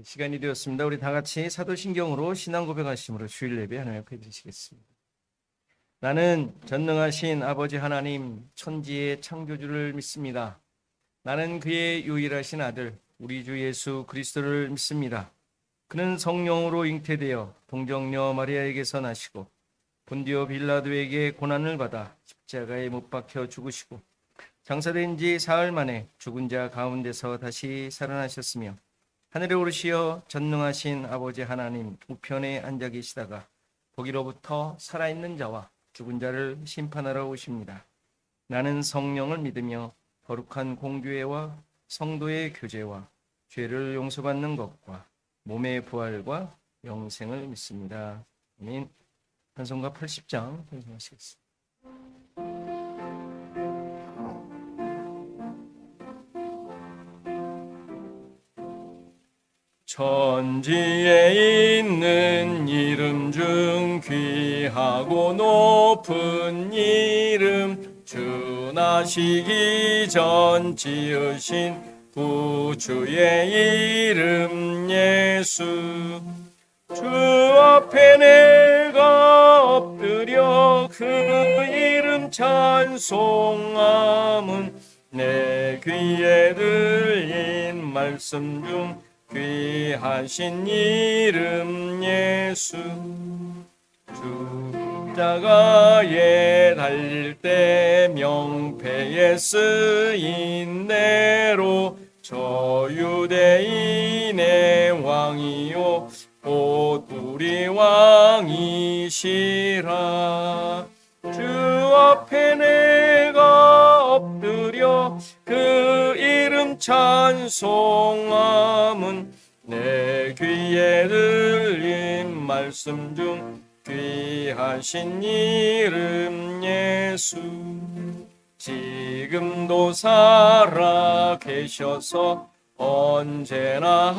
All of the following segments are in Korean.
시간이 되었습니다. 우리 다 같이 사도신경으로 신앙 고백하심으로 주일 예배 하나님 앞에 드리시겠습니다. 나는 전능하신 아버지 하나님 천지의 창조주를 믿습니다. 나는 그의 유일하신 아들 우리 주 예수 그리스도를 믿습니다. 그는 성령으로 잉태되어 동정녀 마리아에게서 나시고 본디오 빌라도에게 고난을 받아 십자가에 못 박혀 죽으시고 장사된 지 사흘 만에 죽은 자 가운데서 다시 살아나셨으며 하늘에 오르시어 전능하신 아버지 하나님 우편에 앉아 계시다가 거기로부터 살아있는 자와 죽은 자를 심판하러 오십니다. 나는 성령을 믿으며 거룩한 공교회와 성도의 교제와 죄를 용서받는 것과 몸의 부활과 영생을 믿습니다. 아멘. 찬송가 80장 찬송하시겠습니다. 천지에 있는 이름 중 귀하고 높은 이름 주 나시기 전 지으신 구주의 이름 예수 주 앞에 내가 엎드려 그 이름 찬송함은 내 귀에 들린 말씀 중 귀하신 이름 예수 십자가에 달릴 때 명패에 쓰인 대로 저 유대인의 왕이요 곧 우리 왕이시라 주 앞에 내가 엎드려 그 이름 찬송함은 내 귀에 들린 말씀 중 귀하신 이름 예수 지금도 살아 계셔서 언제나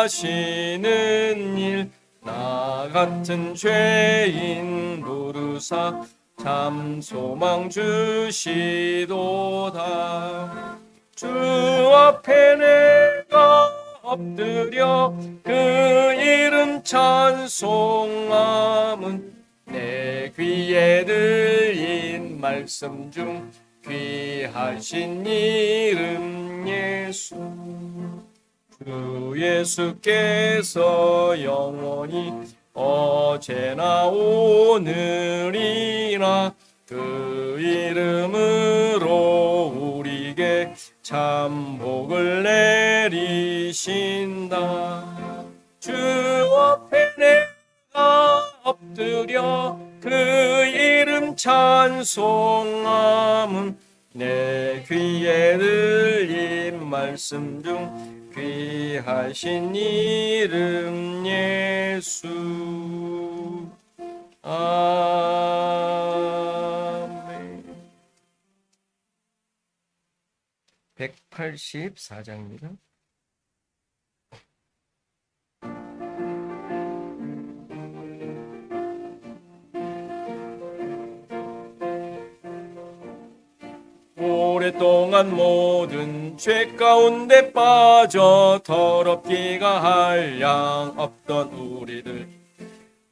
하시는 일 나 같은 죄인 부르사 참 소망 주시도다 주 앞에 내가 엎드려 그 이름 찬송함은 내 귀에 들린 말씀 중 귀하신 이름 예수 주 예수께서 영원히 어제나 오늘이나 그 이름으로 우리에게 참 복을 내리신다 주 앞에 내가 엎드려 그 이름 찬송함은 내 귀에 들린 말씀 중 귀하신 이름 예수 아멘. 184장입니다. 오랫동안 모든 죄 가운데 빠져 더럽기가 한량 없던 우리들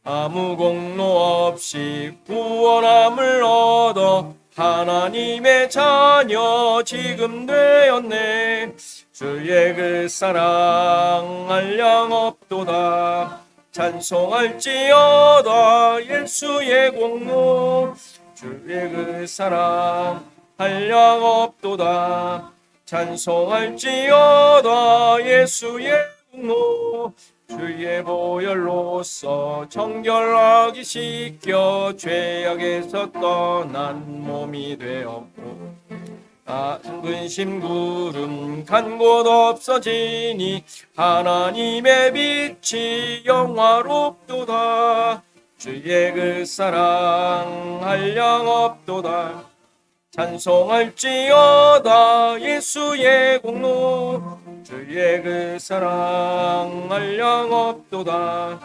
아무 공로 없이 구원함을 얻어 하나님의 자녀 지금 되었네 주의 그 사랑 한량 없도다 찬송할지어다 예수의 공로 주의 그 사랑 한량 없도다 찬송할지어다 예수의 공로 주의 보혈로서 정결하게 씻겨 죄악에서 떠난 몸이 되었고 근심 구름 간 곳 없어지니 하나님의 빛이 영화롭도다 주의 그 사랑 한량 없도다 찬송할지어다 예수의 공로 주의 그 사랑 한량 없도다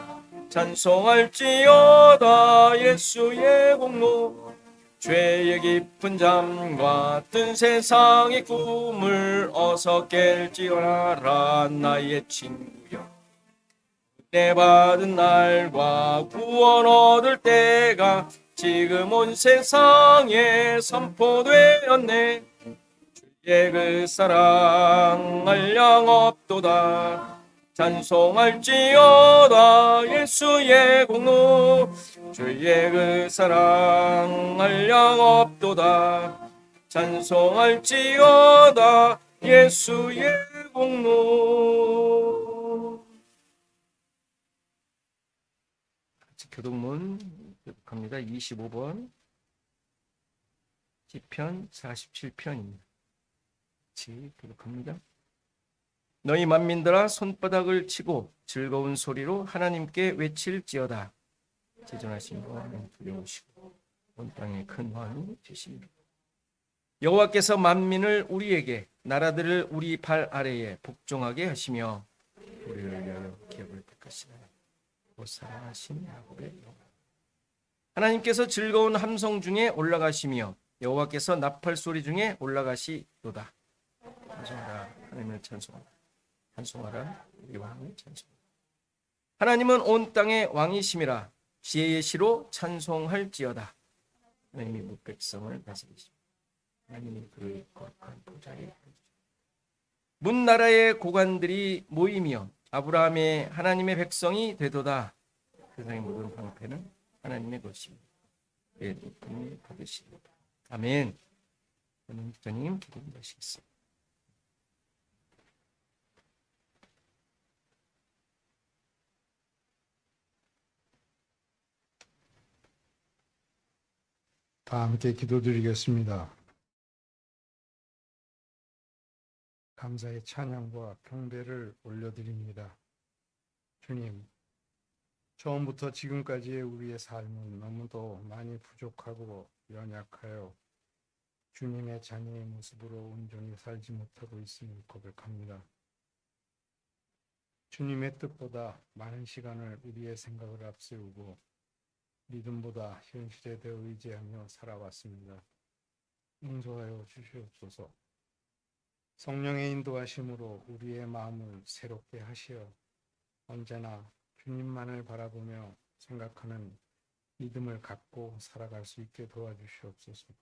찬송할지어다 예수의 공로 죄의 깊은 잠과 뜬 세상의 꿈을 어서 깰지어라 나의 친구여 내 받은 날과 구원 얻을 때가 지금 온 세상에 선포되었네. 주의 그 사랑 한량없도다. 찬송할지어다 예수의 공로. 주의 그 사랑 한량없도다. 찬송할지어다 예수의 공로. 교독문 갑니다. 25번 시편 47편입니다. 같이 교독합니다. 너희 만민들아 손바닥을 치고 즐거운 소리로 하나님께 외칠지어다. 지존하신 여호와는 두려우시고 온 땅에 큰 왕이 되십니다. 여호와께서 만민을 우리에게 나라들을 우리 발 아래에 복종하게 하시며 우리를 위하여 기업을 택하시나요. 사랑하신 야곱의 여호와. 하나님께서 즐거운 함성 중에 올라가시며 여호와께서 나팔 소리 중에 올라가시도다. 찬송하라 하나님을 찬송하라. 찬송하라 우리 왕을 찬송하라. 하나님은 온 땅의 왕이심이라. 지혜의 시로 찬송할지어다. 하나님이 뭇백성을 다스리시며 하나님이 그를 거룩한 보좌에 문 나라의 고관들이 모이며 아브라함의 하나님의 백성이 되도다. 세상의 모든 방패는 하나님의 것입니다. 예, 높음을 받으시리로다. 아멘. 저는 목사님 기도하시겠습니다. 다 함께 기도드리겠습니다. 감사의 찬양과 경배를 올려드립니다. 주님, 처음부터 지금까지의 우리의 삶은 너무도 많이 부족하고 연약하여 주님의 자녀의 모습으로 온전히 살지 못하고 있음을 고백합니다. 주님의 뜻보다 많은 시간을 우리의 생각을 앞세우고 믿음보다 현실에 대해 의지하며 살아왔습니다. 용서하여 주시옵소서. 성령의 인도하심으로 우리의 마음을 새롭게 하시어 언제나 주님만을 바라보며 생각하는 믿음을 갖고 살아갈 수 있게 도와주시옵소서.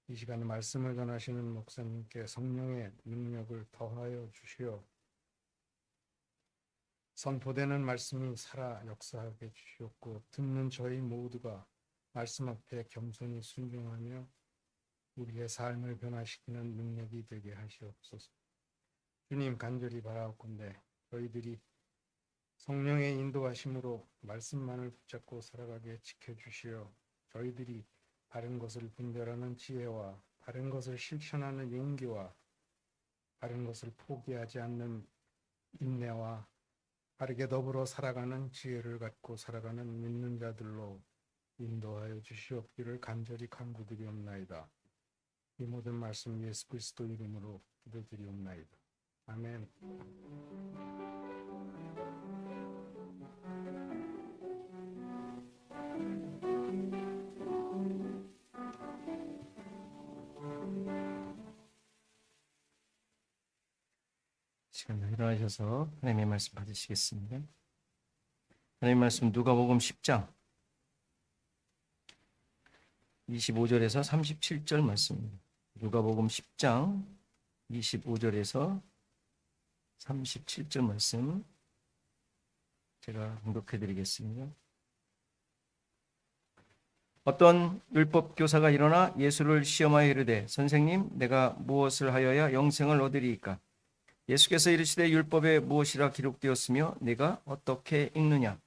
이 시간에 말씀을 전하시는 목사님께 성령의 능력을 더하여 주시어 선포되는 말씀이 살아 역사하게 주시옵고 듣는 저희 모두가 말씀 앞에 겸손히 순종하며 우리의 삶을 변화시키는 능력이 되게 하시옵소서. 주님 간절히 바라옵건대 저희들이 성령의 인도하심으로 말씀만을 붙잡고 살아가게 지켜주시어 저희들이 바른 것을 분별하는 지혜와 바른 것을 실천하는 용기와 바른 것을 포기하지 않는 인내와 바르게 더불어 살아가는 지혜를 갖고 살아가는 믿는 자들로 인도하여 주시옵기를 간절히 간구드리옵나이다. 이 모든 말씀 예수 그리스도 이름으로 기도드리옵나이다. 아멘. 시간 일어나셔서 하나님의 말씀 받으시겠습니다. 하나님의 말씀 누가복음 10장 25절에서 37절 말씀입니다. 누가복음 10장 25절에서 37절 말씀 제가 공독해 드리겠습니다. 어떤 율법 교사가 일어나 예수를 시험하여 이르되 선생님 내가 무엇을 하여야 영생을 얻으리이까? 예수께서 이르시되 율법에 무엇이라 기록되었으며 내가 어떻게 읽느냐?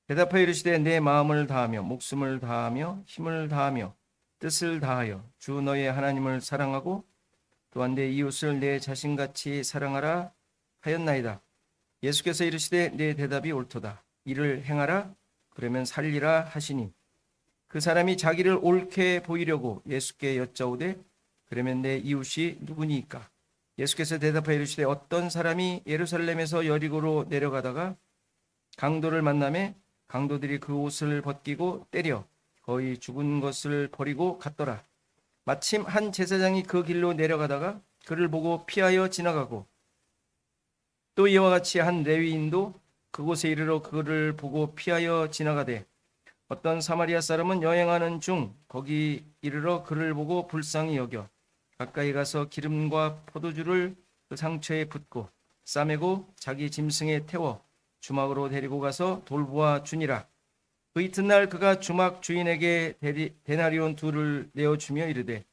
대답하여 이르시되 내 마음을 다하며 목숨을 다하며 힘을 다하며 뜻을 다하여 주 너의 하나님을 사랑하고 또한 내 이웃을 내 자신같이 사랑하라 하였나이다. 예수께서 이르시되 내 대답이 옳도다. 이를 행하라 그러면 살리라 하시니 그 사람이 자기를 옳게 보이려고 예수께 여짜오되 그러면 내 이웃이 누구니이까? 예수께서 대답하여 이르시되 어떤 사람이 예루살렘에서 여리고로 내려가다가 강도를 만나매 강도들이 그 옷을 벗기고 때려 거의 죽은 것을 버리고 갔더라. 마침 한 제사장이 그 길로 내려가다가 그를 보고 피하여 지나가고 또 이와 같이 한 레위인도 그곳에 이르러 그를 보고 피하여 지나가되 어떤 사마리아 사람은 여행하는 중 거기 이르러 그를 보고 불쌍히 여겨 가까이 가서 기름과 포도주를 그 상처에 붓고 싸매고 자기 짐승에 태워 주막으로 데리고 가서 돌보아 주니라. 그 이튿날 그가 주막 주인에게 데나리온 둘을 내어주며 이르되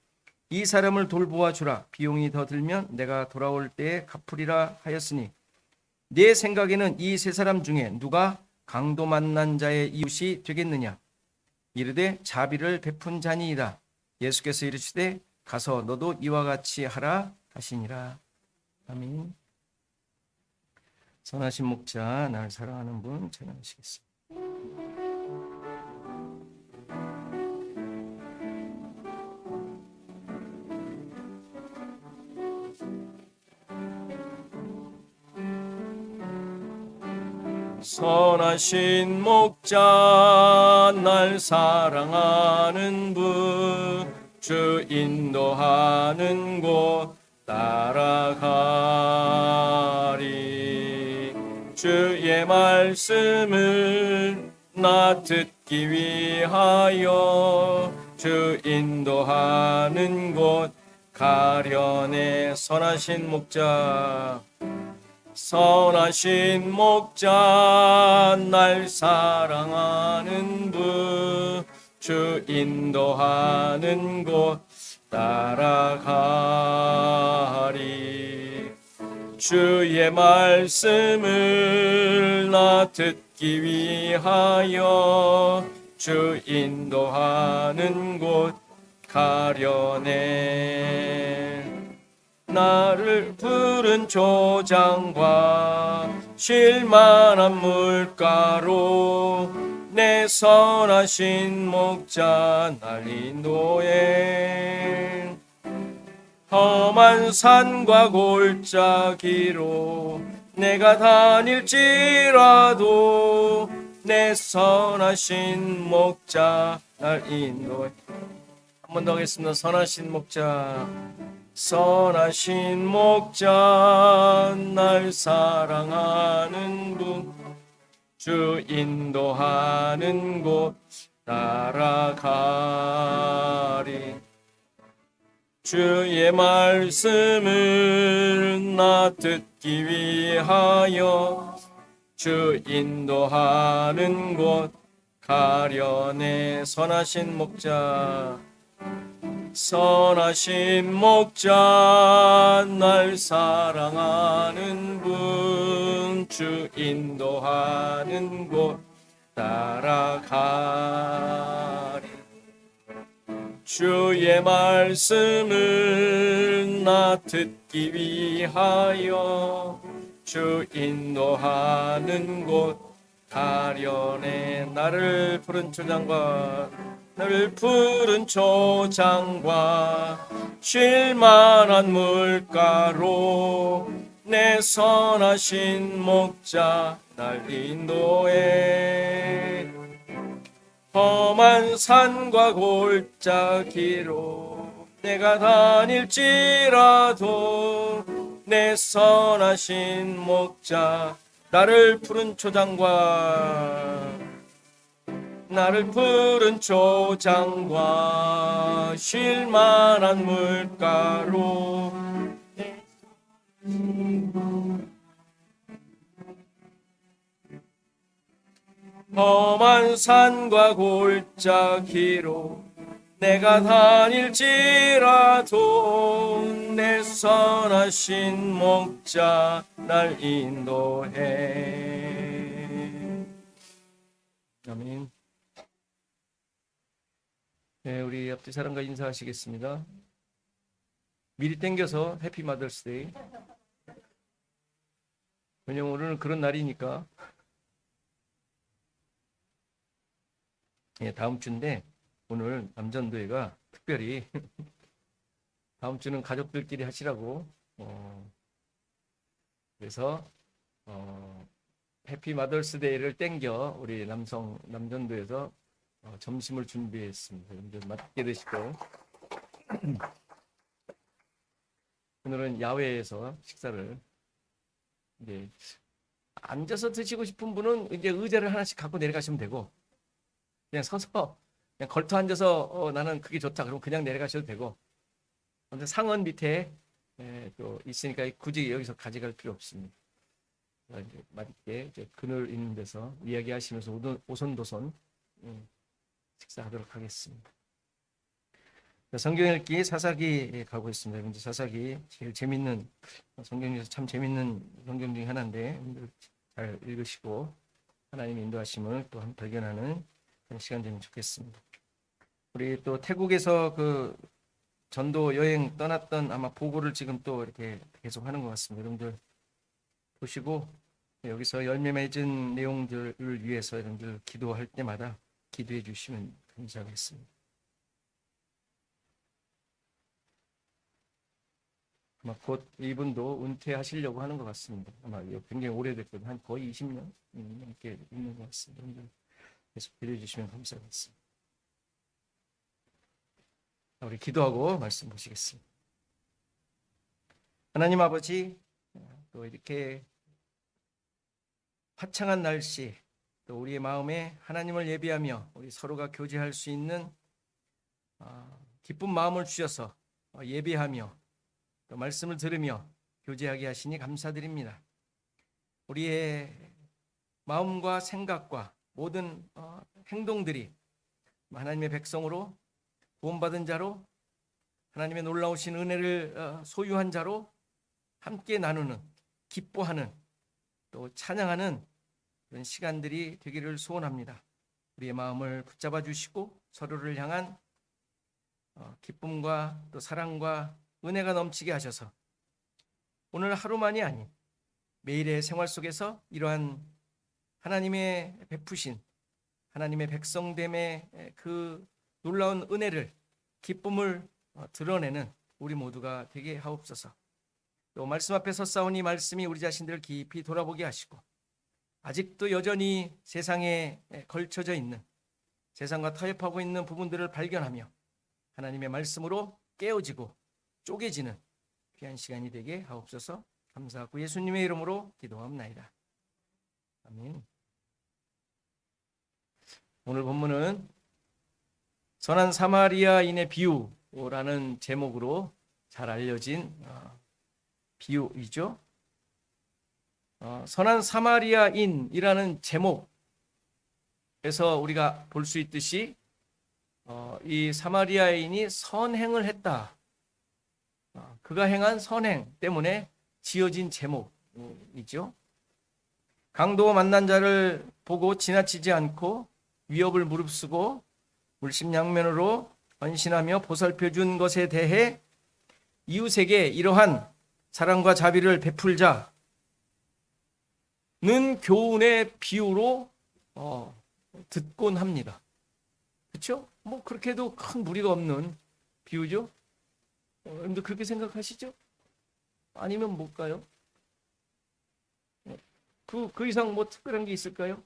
이 사람을 돌보아 주라. 비용이 더 들면 내가 돌아올 때에 갚으리라 하였으니 네 생각에는 이 세 사람 중에 누가 강도 만난 자의 이웃이 되겠느냐? 이르되 자비를 베푼 자니이다. 예수께서 이르시되 가서 너도 이와 같이 하라 하시니라. 아멘. 선하신 목자 날 사랑하는 분 찬양하시겠습니다. 선하신 목자 날 사랑하는 분 주 인도하는 곳 따라가리. 주의 말씀을 나 듣기 위하여 주 인도하는 곳 가려내. 선하신 목자 선하신 목자 날 사랑하는 분 주 인도하는 곳 따라가리. 주의 말씀을 나 듣기 위하여 주 인도하는 곳 가려내. 나를 부른 조장과 쉴만한 물가로 내 선하신 목자 날 인도해. 험한 산과 골짜기로 내가 다닐지라도 내 선하신 목자 날 인도해. 한 번 더 하겠습니다. 선하신 목자 선하신 목자 날 사랑하는 분 주 인도하는 곳 따라가리. 주의 말씀을 나 듣기 위하여 주 인도하는 곳 가려내. 선하신 목자 선하신 목자 날 사랑하는 분 주 인도하는 곳 따라가리. 주의 말씀을 나 듣기 위하여 주 인도하는 곳 가려내. 나를 푸른 초장과 나를 푸른 초장과 쉴만한 물가로 내 선하신 목자 날 인도해. 험한 산과 골짜기로 내가 다닐지라도 내 선하신 목자 나를 푸른 초장과 나를 푸른 초장과 쉴만한 물가로 험한 산과 골짜기로 내가 다닐지라도 내 선하신 목자 날 인도해. 아멘. 네, 우리 앞뒤 사람과 인사하시겠습니다. 미리 땡겨서 해피 마더스데이. 왜냐면 오늘은 그런 날이니까. 예, 다음 주인데 오늘 남전도회가 특별히 다음 주는 가족들끼리 하시라고 그래서 해피 마더스데이를 땡겨 우리 남전도에서 점심을 준비했습니다. 여러분들 맛있게 드시고 오늘은 야외에서 식사를 이제 앉아서 드시고 싶은 분은 이제 의자를 하나씩 갖고 내려가시면 되고, 그냥 서서 그냥 걸터 앉아서 나는 그게 좋다 그러면 그냥 내려가셔도 되고, 근데 상은 밑에 또 있으니까 굳이 여기서 가져갈 필요 없습니다. 이제 맛있게 이제 그늘 있는 데서 이야기하시면서 오손도손 식사하도록 하겠습니다. 성경 읽기 사사기 가고 있습니다. 이제 사사기 제일 재밌는, 성경 중에서 참 재밌는 성경 중에 하나인데 잘 읽으시고 하나님의 인도하심을 또 발견하는 그런 시간 되면 좋겠습니다. 우리 또 태국에서 그 전도 여행 떠났던 아마 보고를 지금 또 이렇게 계속 하는 것 같습니다. 여러분들 보시고 여기서 열매 맺은 내용들을 위해서 여러분들 기도할 때마다 기도해 주시면 감사하겠습니다. 아마 곧 이분도 은퇴하시려고 하는 것 같습니다. 아마 굉장히 오래됐거든요. 한 거의 20년 넘게 있는 것 같습니다. 여러분들 계속 기도해 주시면 감사하겠습니다. 우리 기도하고 말씀 보시겠습니다. 하나님 아버지, 또 이렇게 화창한 날씨, 또 우리의 마음에 하나님을 예비하며 우리 서로가 교제할 수 있는 기쁜 마음을 주셔서 예배하며 또 말씀을 들으며 교제하게 하시니 감사드립니다. 우리의 마음과 생각과 모든 행동들이 하나님의 백성으로 구원받은 자로 하나님의 놀라우신 은혜를 소유한 자로 함께 나누는, 기뻐하는, 또 찬양하는 그런 시간들이 되기를 소원합니다. 우리의 마음을 붙잡아 주시고 서로를 향한 기쁨과 또 사랑과 은혜가 넘치게 하셔서 오늘 하루만이 아닌 매일의 생활 속에서 이러한 하나님의 베푸신 하나님의 백성됨의 그 놀라운 은혜를, 기쁨을 드러내는 우리 모두가 되게 하옵소서. 또 말씀 앞에 섰사오니 말씀이 우리 자신들을 깊이 돌아보게 하시고 아직도 여전히 세상에 걸쳐져 있는, 세상과 타협하고 있는 부분들을 발견하며 하나님의 말씀으로 깨어지고 쪼개지는 귀한 시간이 되게 하옵소서. 감사하고 예수님의 이름으로 기도합나이다. 아멘. 오늘 본문은 선한 사마리아인의 비유라는 제목으로 잘 알려진 비유이죠. 선한 사마리아인이라는 제목에서 우리가 볼 수 있듯이 이 사마리아인이 선행을 했다. 그가 행한 선행 때문에 지어진 제목이죠. 강도 만난 자를 보고 지나치지 않고 위협을 무릅쓰고 물심양면으로 헌신하며 보살펴준 것에 대해 이웃에게 이러한 사랑과 자비를 베풀자는 교훈의 비유로 듣곤 합니다. 그렇죠? 뭐 그렇게도 큰 무리가 없는 비유죠. 여러분들 그렇게 생각하시죠? 아니면 뭘까요? 그 이상 뭐 특별한 게 있을까요?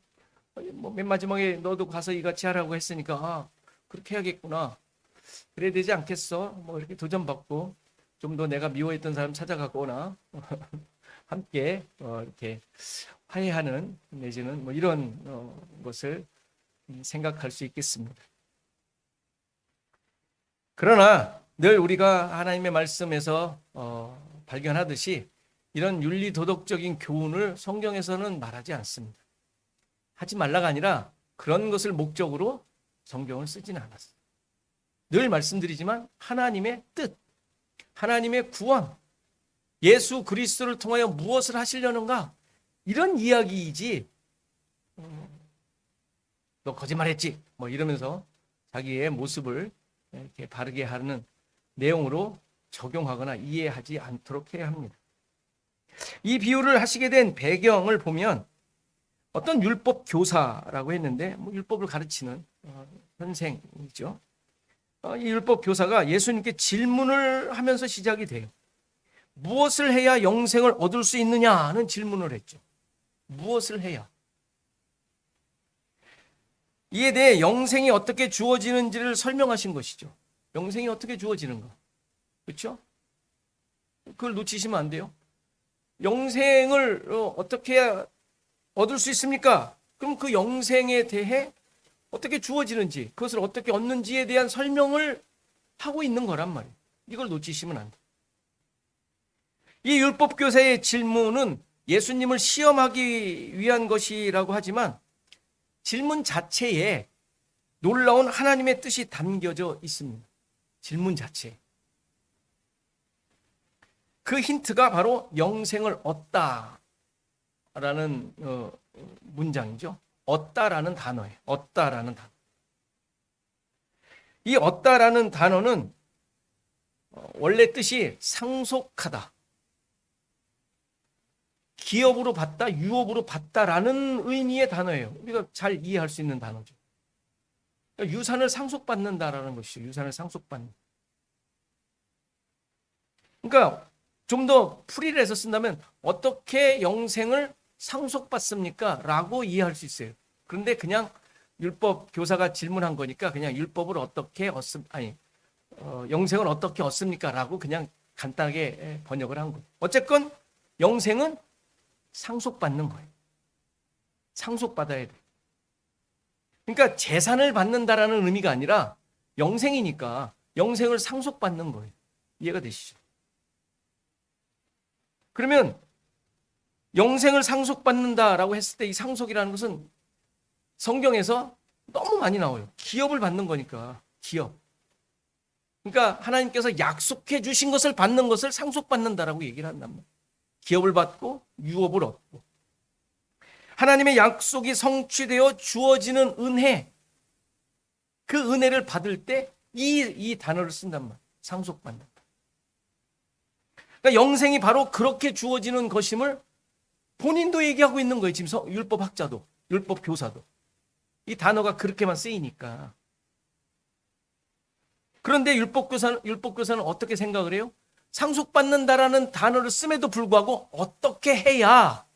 뭐 맨 마지막에 너도 가서 이같이 하라고 했으니까 그렇게 해야겠구나. 그래야 되지 않겠어? 뭐 이렇게 도전받고 좀 더 내가 미워했던 사람 찾아가거나 함께 이렇게 화해하는 내지는 뭐 이런 것을 생각할 수 있겠습니다. 그러나 늘 우리가 하나님의 말씀에서 발견하듯이 이런 윤리 도덕적인 교훈을 성경에서는 말하지 않습니다. 하지 말라가 아니라 그런 것을 목적으로 성경을 쓰지는 않았어요. 늘 말씀드리지만 하나님의 뜻, 하나님의 구원, 예수 그리스도를 통하여 무엇을 하시려는가, 이런 이야기이지 너 거짓말했지 뭐 이러면서 자기의 모습을 이렇게 바르게 하는 내용으로 적용하거나 이해하지 않도록 해야 합니다. 이 비유를 하시게 된 배경을 보면 어떤 율법 교사라고 했는데 율법을 가르치는 선생이죠. 이 율법 교사가 예수님께 질문을 하면서 시작이 돼요. 무엇을 해야 영생을 얻을 수 있느냐는 질문을 했죠. 무엇을 해야? 이에 대해 영생이 어떻게 주어지는지를 설명하신 것이죠. 영생이 어떻게 주어지는가? 그렇죠? 그걸 놓치시면 안 돼요. 영생을 어떻게 해야 얻을 수 있습니까? 그럼 그 영생에 대해 어떻게 주어지는지, 그것을 어떻게 얻는지에 대한 설명을 하고 있는 거란 말이에요. 이걸 놓치시면 안 돼요. 이 율법교사의 질문은 예수님을 시험하기 위한 것이라고 하지만 질문 자체에 놀라운 하나님의 뜻이 담겨져 있습니다. 질문 자체에. 그 힌트가 바로 영생을 얻다라는 문장이죠. 얻다라는 단어예요. 얻다라는 단어. 이 얻다라는 단어는 원래 뜻이 상속하다, 기업으로 받다, 유업으로 받다라는 의미의 단어예요. 우리가 잘 이해할 수 있는 단어죠. 그러니까 유산을 상속받는다라는 것이죠. 유산을 상속받는. 그러니까 좀 더 풀이를 해서 쓴다면 어떻게 영생을 상속받습니까? 라고 이해할 수 있어요. 그런데 그냥 율법 교사가 질문한 거니까 그냥 율법을 어떻게 영생을 어떻게 얻습니까? 라고 그냥 간단하게 번역을 한 거예요. 어쨌건 영생은 상속받는 거예요. 상속받아야 돼. 그러니까 재산을 받는다라는 의미가 아니라 영생이니까 영생을 상속받는 거예요. 이해가 되시죠? 그러면 영생을 상속받는다라고 했을 때 이 상속이라는 것은 성경에서 너무 많이 나와요. 기업을 받는 거니까, 기업. 그러니까 하나님께서 약속해 주신 것을 받는 것을 상속받는다라고 얘기를 한단 말이에요. 기업을 받고 유업을 얻고. 하나님의 약속이 성취되어 주어지는 은혜, 그 은혜를 받을 때 이 단어를 쓴단 말이에요. 상속받는다. 그러니까 영생이 바로 그렇게 주어지는 것임을 본인도 얘기하고 있는 거예요. 지금 율법학자도, 율법교사도. 이 단어가 그렇게만 쓰이니까. 그런데 율법교사는 어떻게 생각을 해요? 상속받는다라는 단어를 씀에도 불구하고 어떻게 해야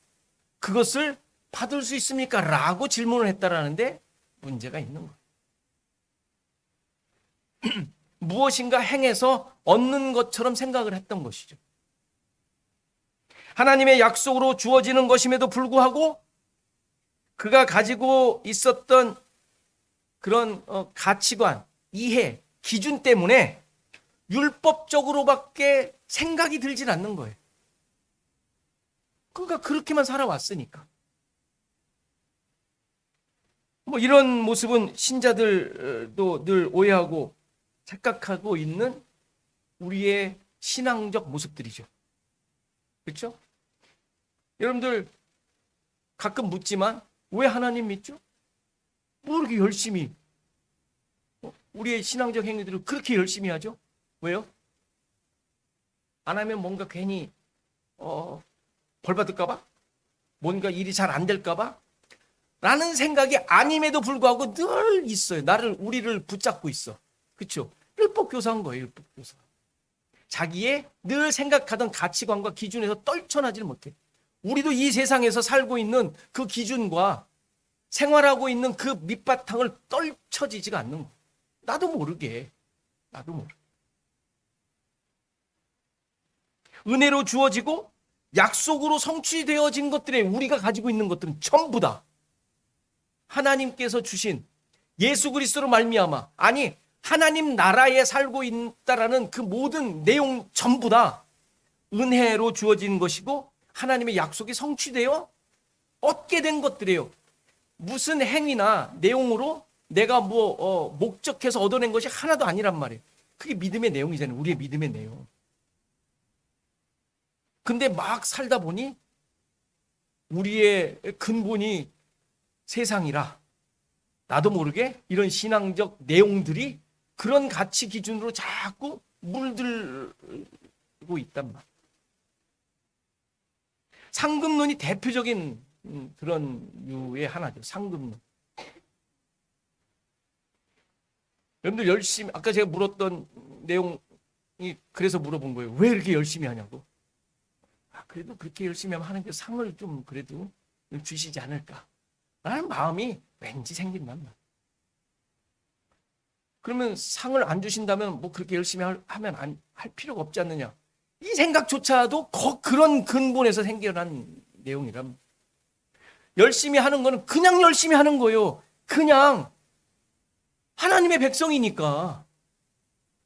그것을 받을 수 있습니까? 라고 질문을 했다라는데 문제가 있는 거예요. 무엇인가 행해서 얻는 것처럼 생각을 했던 것이죠. 하나님의 약속으로 주어지는 것임에도 불구하고 그가 가지고 있었던 그런 가치관, 이해, 기준 때문에 율법적으로밖에 생각이 들질 않는 거예요. 그러니까 그렇게만 살아왔으니까. 뭐 이런 모습은 신자들도 늘 오해하고 착각하고 있는 우리의 신앙적 모습들이죠. 그렇죠? 여러분들 가끔 묻지만 왜 하나님 믿죠? 뭐 이렇게 열심히 우리의 신앙적 행위들을 그렇게 열심히 하죠? 왜요? 안 하면 뭔가 괜히 벌 받을까 봐? 뭔가 일이 잘 안 될까 봐? 라는 생각이 아님에도 불구하고 늘 있어요. 우리를 붙잡고 있어. 그렇죠? 율법교사인 거예요. 율법교사. 자기의 늘 생각하던 가치관과 기준에서 떨쳐나지를 못해. 우리도 이 세상에서 살고 있는 그 기준과 생활하고 있는 그 밑바탕을 떨쳐지지가 않는 거예요. 나도 모르게. 은혜로 주어지고 약속으로 성취되어진 것들에 우리가 가지고 있는 것들은 전부 다 하나님께서 주신 예수 그리스도로 말미암아, 아니 하나님 나라에 살고 있다라는 그 모든 내용 전부 다 은혜로 주어진 것이고 하나님의 약속이 성취되어 얻게 된 것들이에요. 무슨 행위나 내용으로 내가 목적해서 얻어낸 것이 하나도 아니란 말이에요. 그게 믿음의 내용이잖아요. 우리의 믿음의 내용. 근데 막 살다 보니 우리의 근본이 세상이라 나도 모르게 이런 신앙적 내용들이 그런 가치 기준으로 자꾸 물들고 있단 말이에요. 상급론이 대표적인 그런 유의 하나죠. 상급론. 여러분들 열심히, 아까 제가 물었던 내용이 그래서 물어본 거예요. 왜 이렇게 열심히 하냐고. 그래도 그렇게 열심히 하면 하나님께서 상을 좀 그래도 주시지 않을까 라는 마음이 왠지 생긴단 말이에요. 그러면 상을 안 주신다면 뭐 그렇게 열심히 하면 할 필요가 없지 않느냐. 이 생각조차도 그런 근본에서 생겨난 내용이란. 열심히 하는 거는 그냥 열심히 하는 거예요. 그냥 하나님의 백성이니까.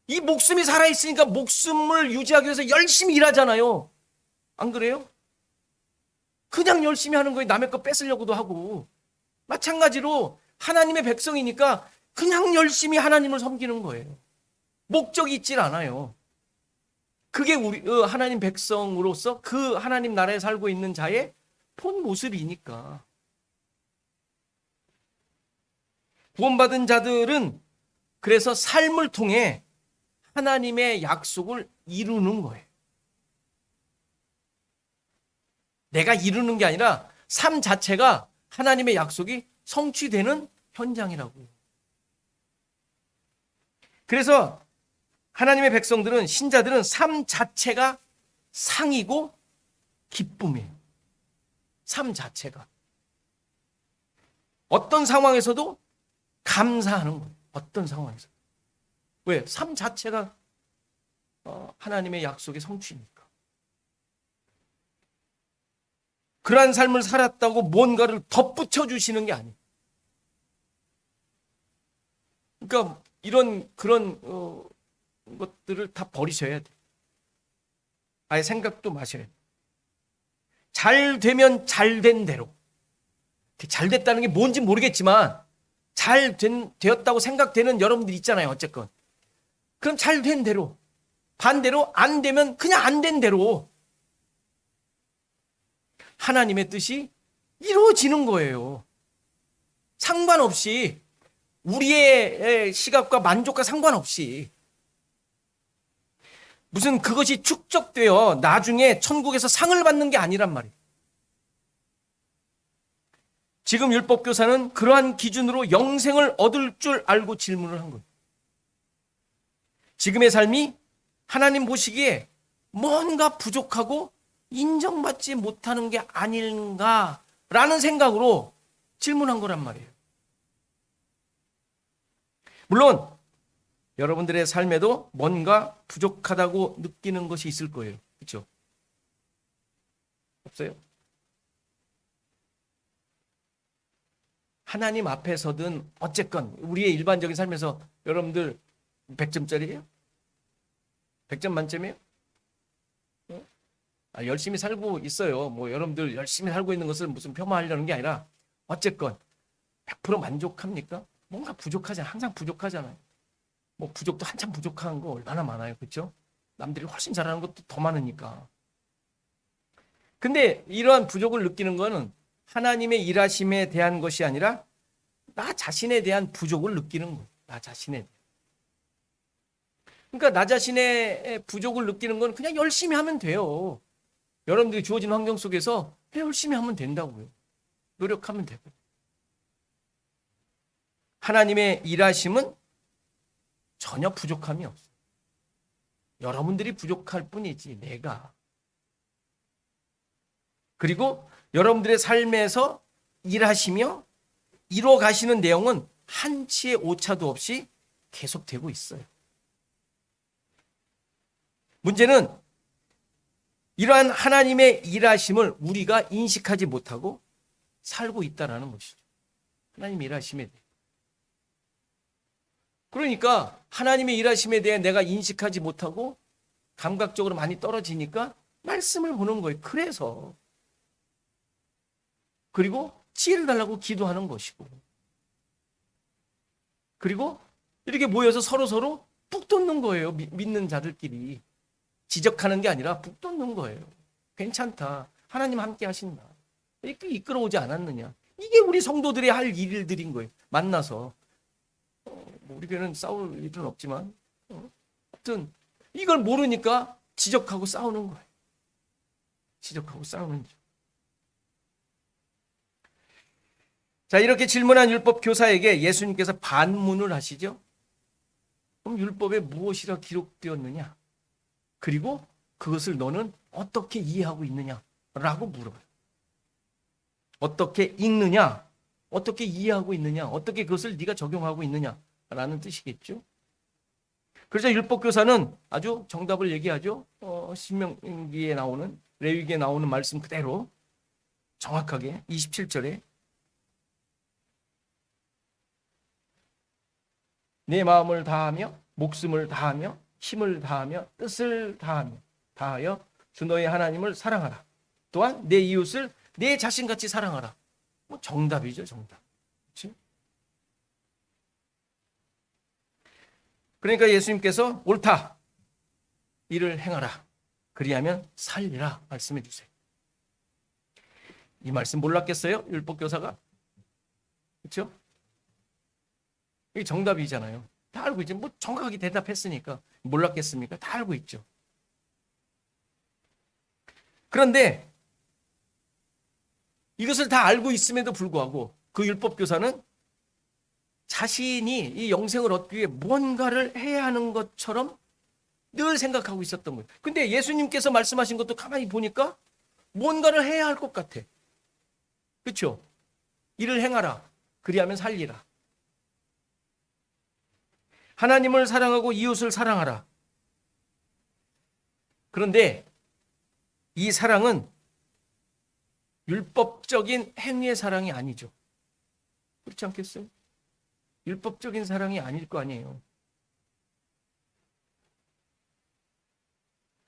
이 목숨이 살아있으니까 목숨을 유지하기 위해서 열심히 일하잖아요. 안 그래요? 그냥 열심히 하는 거예요. 남의 거 뺏으려고도 하고. 마찬가지로 하나님의 백성이니까 그냥 열심히 하나님을 섬기는 거예요. 목적이 있질 않아요. 그게 우리 하나님 백성으로서 그 하나님 나라에 살고 있는 자의 본 모습이니까. 구원받은 자들은 그래서 삶을 통해 하나님의 약속을 이루는 거예요. 내가 이루는 게 아니라 삶 자체가 하나님의 약속이 성취되는 현장이라고요. 그래서 하나님의 백성들은, 신자들은 삶 자체가 상이고 기쁨이에요. 삶 자체가. 어떤 상황에서도 감사하는 거예요. 어떤 상황에서. 왜? 삶 자체가 하나님의 약속의 성취니까. 그러한 삶을 살았다고 뭔가를 덧붙여 주시는 게 아니에요. 그러니까 그런 것들을 다 버리셔야 돼요. 아예 생각도 마셔야 돼요. 잘 되면 잘 된 대로. 잘 됐다는 게 뭔지 모르겠지만 되었다고 생각되는 여러분들 있잖아요. 어쨌건. 그럼 잘 된 대로. 반대로 안 되면 그냥 안 된 대로. 하나님의 뜻이 이루어지는 거예요. 상관없이, 우리의 시각과 만족과 상관없이. 무슨 그것이 축적되어 나중에 천국에서 상을 받는 게 아니란 말이에요. 지금 율법교사는 그러한 기준으로 영생을 얻을 줄 알고 질문을 한 거예요. 지금의 삶이 하나님 보시기에 뭔가 부족하고 인정받지 못하는 게 아닌가라는 생각으로 질문한 거란 말이에요. 물론 여러분들의 삶에도 뭔가 부족하다고 느끼는 것이 있을 거예요. 그렇죠? 없어요? 하나님 앞에서든 어쨌건 우리의 일반적인 삶에서 여러분들 100점짜리예요? 100점 만점이에요? 열심히 살고 있어요. 뭐 여러분들 열심히 살고 있는 것을 무슨 폄하하려는 게 아니라 어쨌건 100% 만족합니까? 뭔가 부족하잖아요. 항상 부족하잖아요. 뭐 부족도 한참 부족한 거 얼마나 많아요. 그렇죠? 남들이 훨씬 잘하는 것도 더 많으니까. 근데 이러한 부족을 느끼는 거는 하나님의 일하심에 대한 것이 아니라 나 자신에 대한 부족을 느끼는 거예요. 나 자신에 대한. 그러니까 나 자신의 부족을 느끼는 건 그냥 열심히 하면 돼요. 여러분들이 주어진 환경 속에서 그냥 열심히 하면 된다고요. 노력하면 되고. 하나님의 일하심은 전혀 부족함이 없어요. 여러분들이 부족할 뿐이지 내가. 그리고 여러분들의 삶에서 일하시며 이루어 가시는 내용은 한치의 오차도 없이 계속되고 있어요. 문제는 이러한 하나님의 일하심을 우리가 인식하지 못하고 살고 있다는 것이죠. 하나님의 일하심에 대해. 그러니까 하나님의 일하심에 대해 내가 인식하지 못하고 감각적으로 많이 떨어지니까 말씀을 보는 거예요. 그리고 지혜를 달라고 기도하는 것이고, 그리고 이렇게 모여서 서로 북 돋는 거예요. 믿는 자들끼리. 지적하는 게 아니라 북 돋는 거예요. 괜찮다. 하나님 함께 하신다. 이렇게 이끌어오지 않았느냐. 이게 우리 성도들이 할 일들인 거예요. 만나서. 우리 교회는 싸울 일은 없지만 하여튼 이걸 모르니까 지적하고 싸우는 거예요. 지적하고 싸우는 줄. 자, 이렇게 질문한 율법 교사에게 예수님께서 반문을 하시죠. 그럼 율법에 무엇이라 기록되었느냐? 그리고 그것을 너는 어떻게 이해하고 있느냐라고 물어요. 어떻게 읽느냐? 어떻게 이해하고 있느냐? 어떻게 그것을 네가 적용하고 있느냐라는 뜻이겠죠. 그래서 율법교사는 아주 정답을 얘기하죠. 신명기에 나오는, 레위기에 나오는 말씀 그대로 정확하게 27절에 내 마음을 다하며 목숨을 다하며 힘을 다하며 뜻을 다하여 주 너의 하나님을 사랑하라. 또한 내 이웃을 내 자신같이 사랑하라. 뭐 정답이죠, 정답. 그렇지? 그러니까 예수님께서 옳다. 이를 행하라. 그리하면 살리라. 말씀해 주세요. 이 말씀 몰랐겠어요? 율법교사가? 그렇죠? 이게 정답이잖아요. 다 알고 있지. 뭐 정확하게 대답했으니까 몰랐겠습니까? 다 알고 있죠. 그런데 이것을 다 알고 있음에도 불구하고 그 율법교사는 자신이 이 영생을 얻기 위해 무언가를 해야 하는 것처럼 늘 생각하고 있었던 거예요. 근데 예수님께서 말씀하신 것도 가만히 보니까 뭔가를 해야 할 것 같아. 그렇죠? 이를 행하라. 그리하면 살리라. 하나님을 사랑하고 이웃을 사랑하라. 그런데 이 사랑은 율법적인 행위의 사랑이 아니죠. 그렇지 않겠어요? 율법적인 사랑이 아닐 거 아니에요.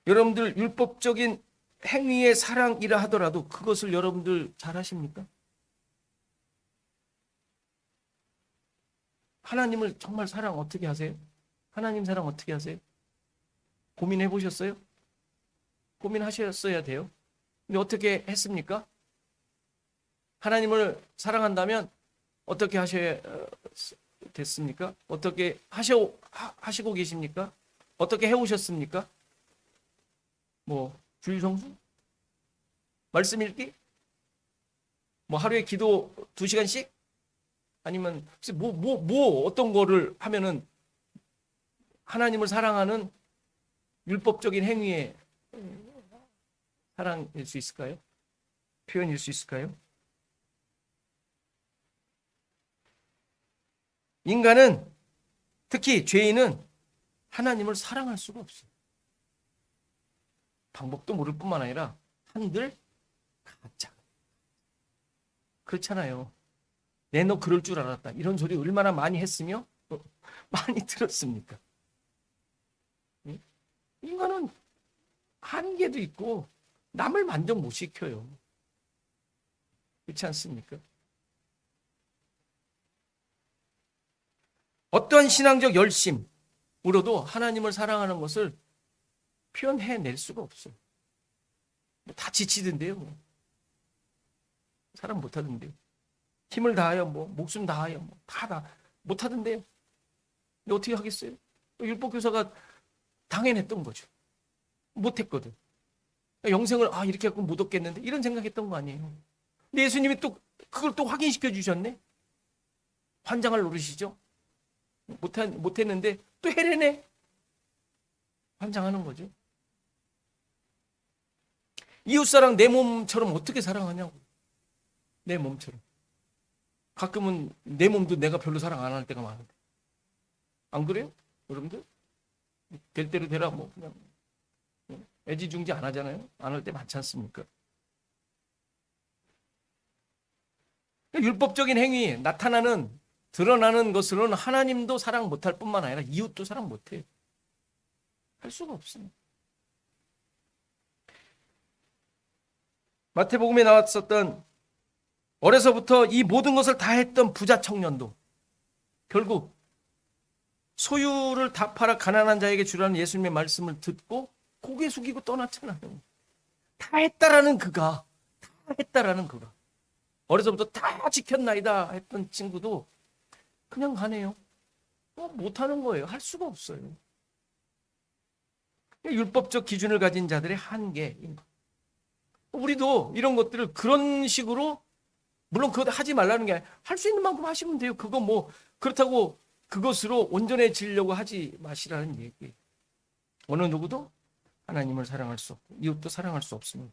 여러분들 율법적인 행위의 사랑이라 하더라도 그것을 여러분들 잘 하십니까? 하나님을 정말 사랑 어떻게 하세요? 하나님 사랑 어떻게 하세요? 고민해 보셨어요? 고민하셨어야 돼요. 근데 어떻게 했습니까? 하나님을 사랑한다면 어떻게 하셔야 됐습니까? 어떻게 하시고 계십니까? 어떻게 해오셨습니까? 뭐 주일 성수? 말씀 읽기? 뭐 하루에 기도 2시간씩? 아니면 어떤 거를 하면은 하나님을 사랑하는 율법적인 행위의 사랑일 수 있을까요? 표현일 수 있을까요? 인간은, 특히 죄인은 하나님을 사랑할 수가 없어요. 방법도 모를 뿐만 아니라 한들 가짜. 그렇잖아요. 너 그럴 줄 알았다. 이런 소리 얼마나 많이 했으며 많이 들었습니까? 인간은 한계도 있고 남을 만족 못 시켜요. 그렇지 않습니까? 어떠한 신앙적 열심으로도 하나님을 사랑하는 것을 표현해낼 수가 없어요. 다 지치던데요. 사람 못하던데요. 힘을 다하여 목숨 다하여 다 못하던데요. 근데 어떻게 하겠어요? 율법교사가 당연했던 거죠. 못했거든. 영생을 이렇게 하고 못 얻겠는데 이런 생각했던 거 아니에요. 근데 예수님이 또 그걸 또 확인시켜 주셨네. 환장을 노리시죠. 못했는데 또 해내네. 환장하는 거죠. 이웃사랑 내 몸처럼 어떻게 사랑하냐고. 내 몸처럼. 가끔은 내 몸도 내가 별로 사랑 안 할 때가 많은데. 안 그래요? 여러분들? 될 대로 되라 그냥 애지중지 안 하잖아요. 안 할 때 많지 않습니까? 율법적인 행위 드러나는 것으로는 하나님도 사랑 못할 뿐만 아니라 이웃도 사랑 못해요. 할 수가 없어요. 마태복음에 나왔었던 어려서부터 이 모든 것을 다 했던 부자 청년도 결국 소유를 다 팔아 가난한 자에게 주라는 예수님의 말씀을 듣고 고개 숙이고 떠났잖아요. 다 했다라는 그가 어려서부터 다 지켰나이다 했던 친구도 그냥 가네요. 못하는 거예요. 할 수가 없어요. 율법적 기준을 가진 자들의 한계인 거. 우리도 이런 것들을 그런 식으로, 물론 그거 하지 말라는 게 아니라 할 수 있는 만큼 하시면 돼요. 그거 그렇다고 그것으로 온전해지려고 하지 마시라는 얘기. 어느 누구도 하나님을 사랑할 수 없고 이웃도 사랑할 수 없음을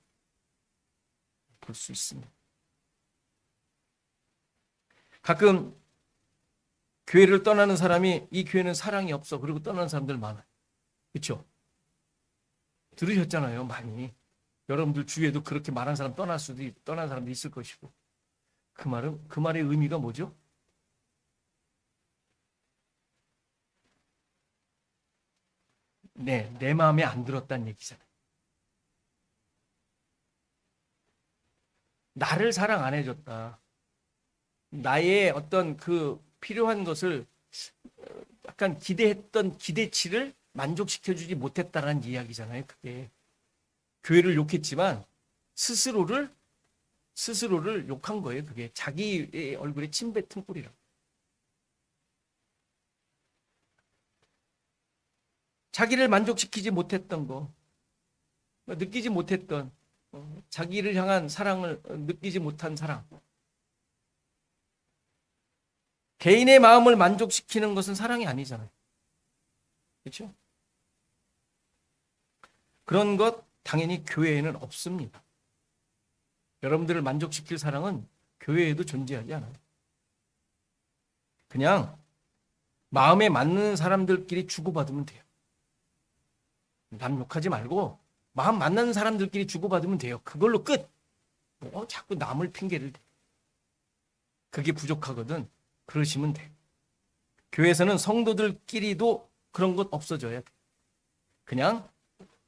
볼 수 있습니다. 가끔 교회를 떠나는 사람이 이 교회는 사랑이 없어 그리고 떠나는 사람들 많아요. 그렇죠? 들으셨잖아요. 많이. 여러분들 주위에도 그렇게 말한 사람 떠난 사람도 있을 것이고. 그 말의 의미가 뭐죠? 네, 내 마음에 안 들었다는 얘기잖아요. 나를 사랑 안 해줬다. 나의 어떤 그 필요한 것을 약간 기대했던 기대치를 만족시켜주지 못했다라는 이야기잖아요. 그게 교회를 욕했지만 스스로를 욕한 거예요. 그게 자기의 얼굴에 침 뱉은 꼴이라고. 자기를 만족시키지 못했던 거, 느끼지 못했던 자기를 향한 사랑을 느끼지 못한 사랑. 개인의 마음을 만족시키는 것은 사랑이 아니잖아요. 그렇죠? 그런 것 당연히 교회에는 없습니다. 여러분들을 만족시킬 사랑은 교회에도 존재하지 않아요. 그냥 마음에 맞는 사람들끼리 주고받으면 돼요. 남 욕하지 말고 마음 맞는 사람들끼리 주고받으면 돼요. 그걸로 끝. 뭐 자꾸 남을 핑계를 대. 그게 부족하거든. 그러시면 돼. 교회에서는 성도들끼리도 그런 것 없어져야 돼. 그냥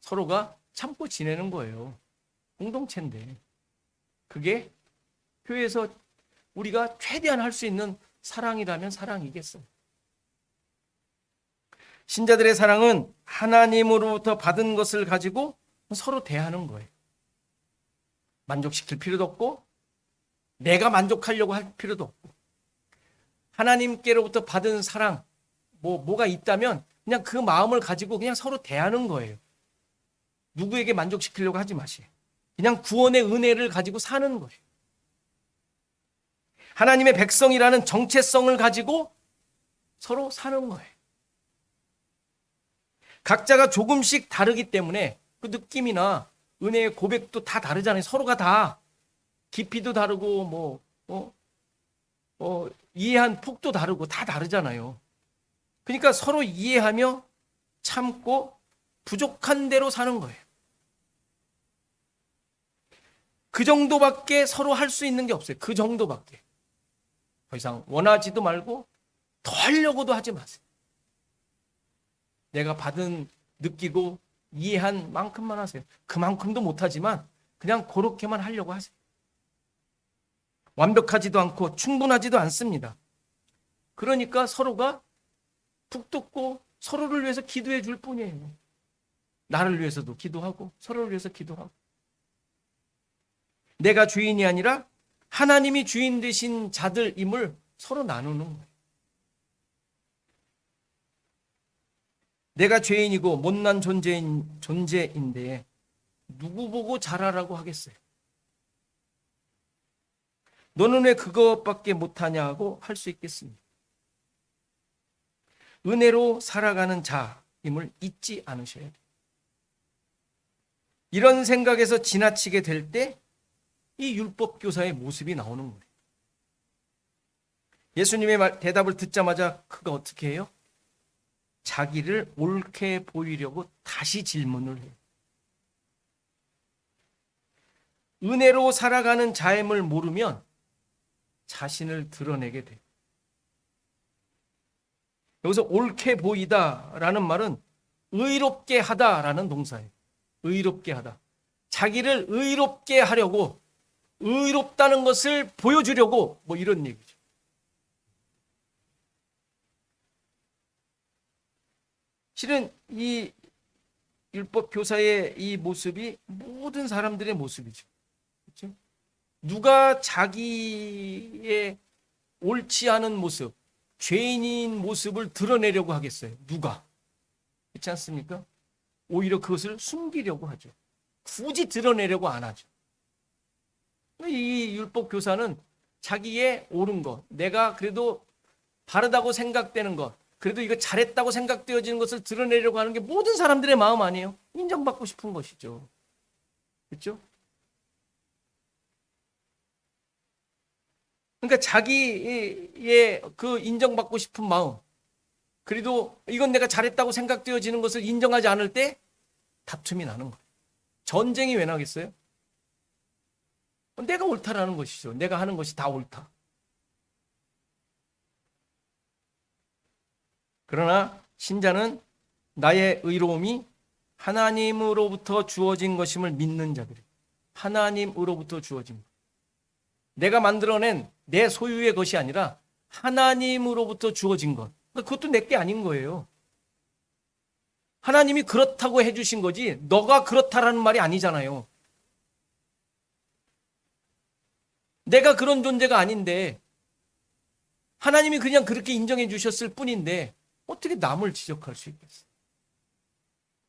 서로가 참고 지내는 거예요. 공동체인데. 그게 교회에서 우리가 최대한 할 수 있는 사랑이라면 사랑이겠어요. 신자들의 사랑은 하나님으로부터 받은 것을 가지고 서로 대하는 거예요. 만족시킬 필요도 없고 내가 만족하려고 할 필요도 없고 하나님께로부터 받은 사랑 뭐가 있다면 그냥 그 마음을 가지고 그냥 서로 대하는 거예요. 누구에게 만족시키려고 하지 마세요. 그냥 구원의 은혜를 가지고 사는 거예요. 하나님의 백성이라는 정체성을 가지고 서로 사는 거예요. 각자가 조금씩 다르기 때문에 그 느낌이나 은혜의 고백도 다 다르잖아요. 서로가 다 깊이도 다르고 이해한 폭도 다르고 다 다르잖아요. 그러니까 서로 이해하며 참고 부족한 대로 사는 거예요. 그 정도밖에 서로 할 수 있는 게 없어요. 그 정도밖에. 더 이상 원하지도 말고 더 하려고도 하지 마세요. 내가 느끼고 이해한 만큼만 하세요. 그만큼도 못하지만 그냥 그렇게만 하려고 하세요. 완벽하지도 않고 충분하지도 않습니다. 그러니까 서로가 푹 듣고 서로를 위해서 기도해 줄 뿐이에요. 나를 위해서도 기도하고 서로를 위해서 기도하고. 내가 주인이 아니라 하나님이 주인 되신 자들임을 서로 나누는 거예요. 내가 죄인이고 못난 존재인데 누구 보고 잘하라고 하겠어요? 너는 왜 그것밖에 못하냐고 할 수 있겠습니다. 은혜로 살아가는 자임을 잊지 않으셔야 돼요. 이런 생각에서 지나치게 될 때 이 율법교사의 모습이 나오는 거예요. 예수님의 대답을 듣자마자 그가 어떻게 해요? 자기를 옳게 보이려고 다시 질문을 해요. 은혜로 살아가는 자임을 모르면 자신을 드러내게 돼요. 여기서 옳게 보이다라는 말은 의롭게 하다라는 동사예요. 의롭게 하다. 자기를 의롭게 하려고 의롭다는 것을 보여주려고 이런 얘기죠. 실은 이 율법 교사의 이 모습이 모든 사람들의 모습이죠. 그렇죠? 누가 자기의 옳지 않은 모습, 죄인인 모습을 드러내려고 하겠어요? 누가? 그렇지 않습니까? 오히려 그것을 숨기려고 하죠. 굳이 드러내려고 안 하죠. 이 율법 교사는 자기의 옳은 것, 내가 그래도 바르다고 생각되는 것, 그래도 이거 잘했다고 생각되어지는 것을 드러내려고 하는 게 모든 사람들의 마음 아니에요? 인정받고 싶은 것이죠. 그렇죠? 그러니까 자기의 그 인정받고 싶은 마음, 그래도 이건 내가 잘했다고 생각되어지는 것을 인정하지 않을 때 다툼이 나는 거예요. 전쟁이 왜 나겠어요? 내가 옳다라는 것이죠. 내가 하는 것이 다 옳다. 그러나 신자는 나의 의로움이 하나님으로부터 주어진 것임을 믿는 자들이에요. 하나님으로부터 주어진 것. 내가 만들어낸 내 소유의 것이 아니라 하나님으로부터 주어진 것. 그것도 내 게 아닌 거예요. 하나님이 그렇다고 해주신 거지 너가 그렇다라는 말이 아니잖아요. 내가 그런 존재가 아닌데 하나님이 그냥 그렇게 인정해 주셨을 뿐인데 어떻게 남을 지적할 수 있겠어요?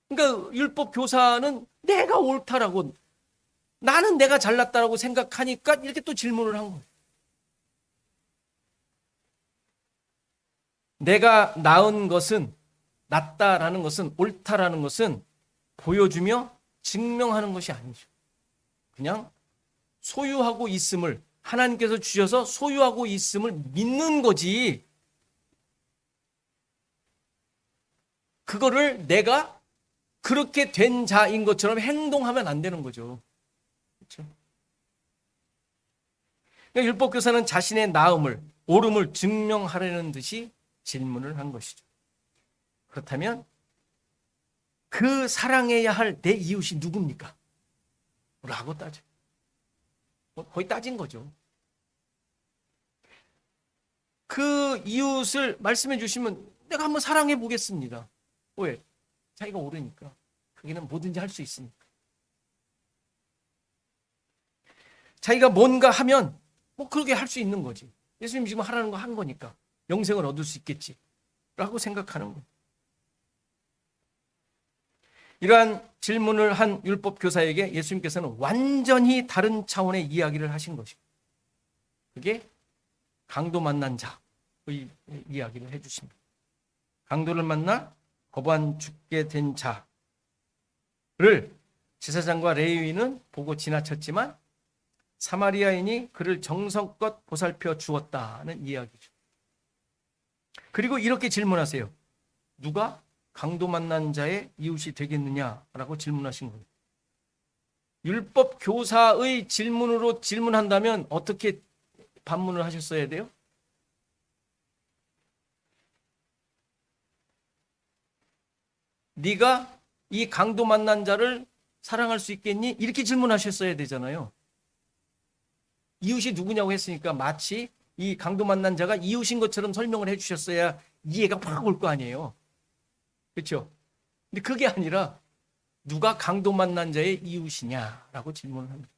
그러니까 율법 교사는 내가 옳다라고, 나는 내가 잘났다라고 생각하니까 이렇게 또 질문을 한 거예요. 내가 나은 것은, 낫다라는 것은, 옳다라는 것은 보여주며 증명하는 것이 아니죠. 그냥 소유하고 있음을, 하나님께서 주셔서 소유하고 있음을 믿는 거지, 그거를 내가 그렇게 된 자인 것처럼 행동하면 안 되는 거죠. 그렇죠? 그러니까 율법교사는 자신의 나음을, 옳음을 증명하려는 듯이 질문을 한 것이죠. 그렇다면 그 사랑해야 할 내 이웃이 누굽니까? 라고 따져. 거의 따진 거죠. 그 이웃을 말씀해 주시면 내가 한번 사랑해 보겠습니다. 왜? 자기가 옳으니까. 그게는 뭐든지 할 수 있으니까. 자기가 뭔가 하면 뭐 그렇게 할 수 있는 거지. 예수님 지금 하라는 거 한 거니까 영생을 얻을 수 있겠지 라고 생각하는 거예요. 이러한 질문을 한 율법 교사에게 예수님께서는 완전히 다른 차원의 이야기를 하신 것이고, 그게 강도 만난 자의 이야기를 해주십니다. 강도를 만나 거부한 죽게 된 자를 제사장과 레위인은 보고 지나쳤지만 사마리아인이 그를 정성껏 보살펴 주었다는 이야기죠. 그리고 이렇게 질문하세요. 누가 강도 만난 자의 이웃이 되겠느냐라고 질문하신 거예요. 율법 교사의 질문으로 질문한다면 어떻게 반문을 하셨어야 돼요? 네가 이 강도 만난 자를 사랑할 수 있겠니? 이렇게 질문하셨어야 되잖아요. 이웃이 누구냐고 했으니까 마치 이 강도 만난 자가 이웃인 것처럼 설명을 해주셨어야 이해가 확 올 거 아니에요. 그렇죠? 근데 그게 아니라 누가 강도 만난 자의 이웃이냐라고 질문을 합니다.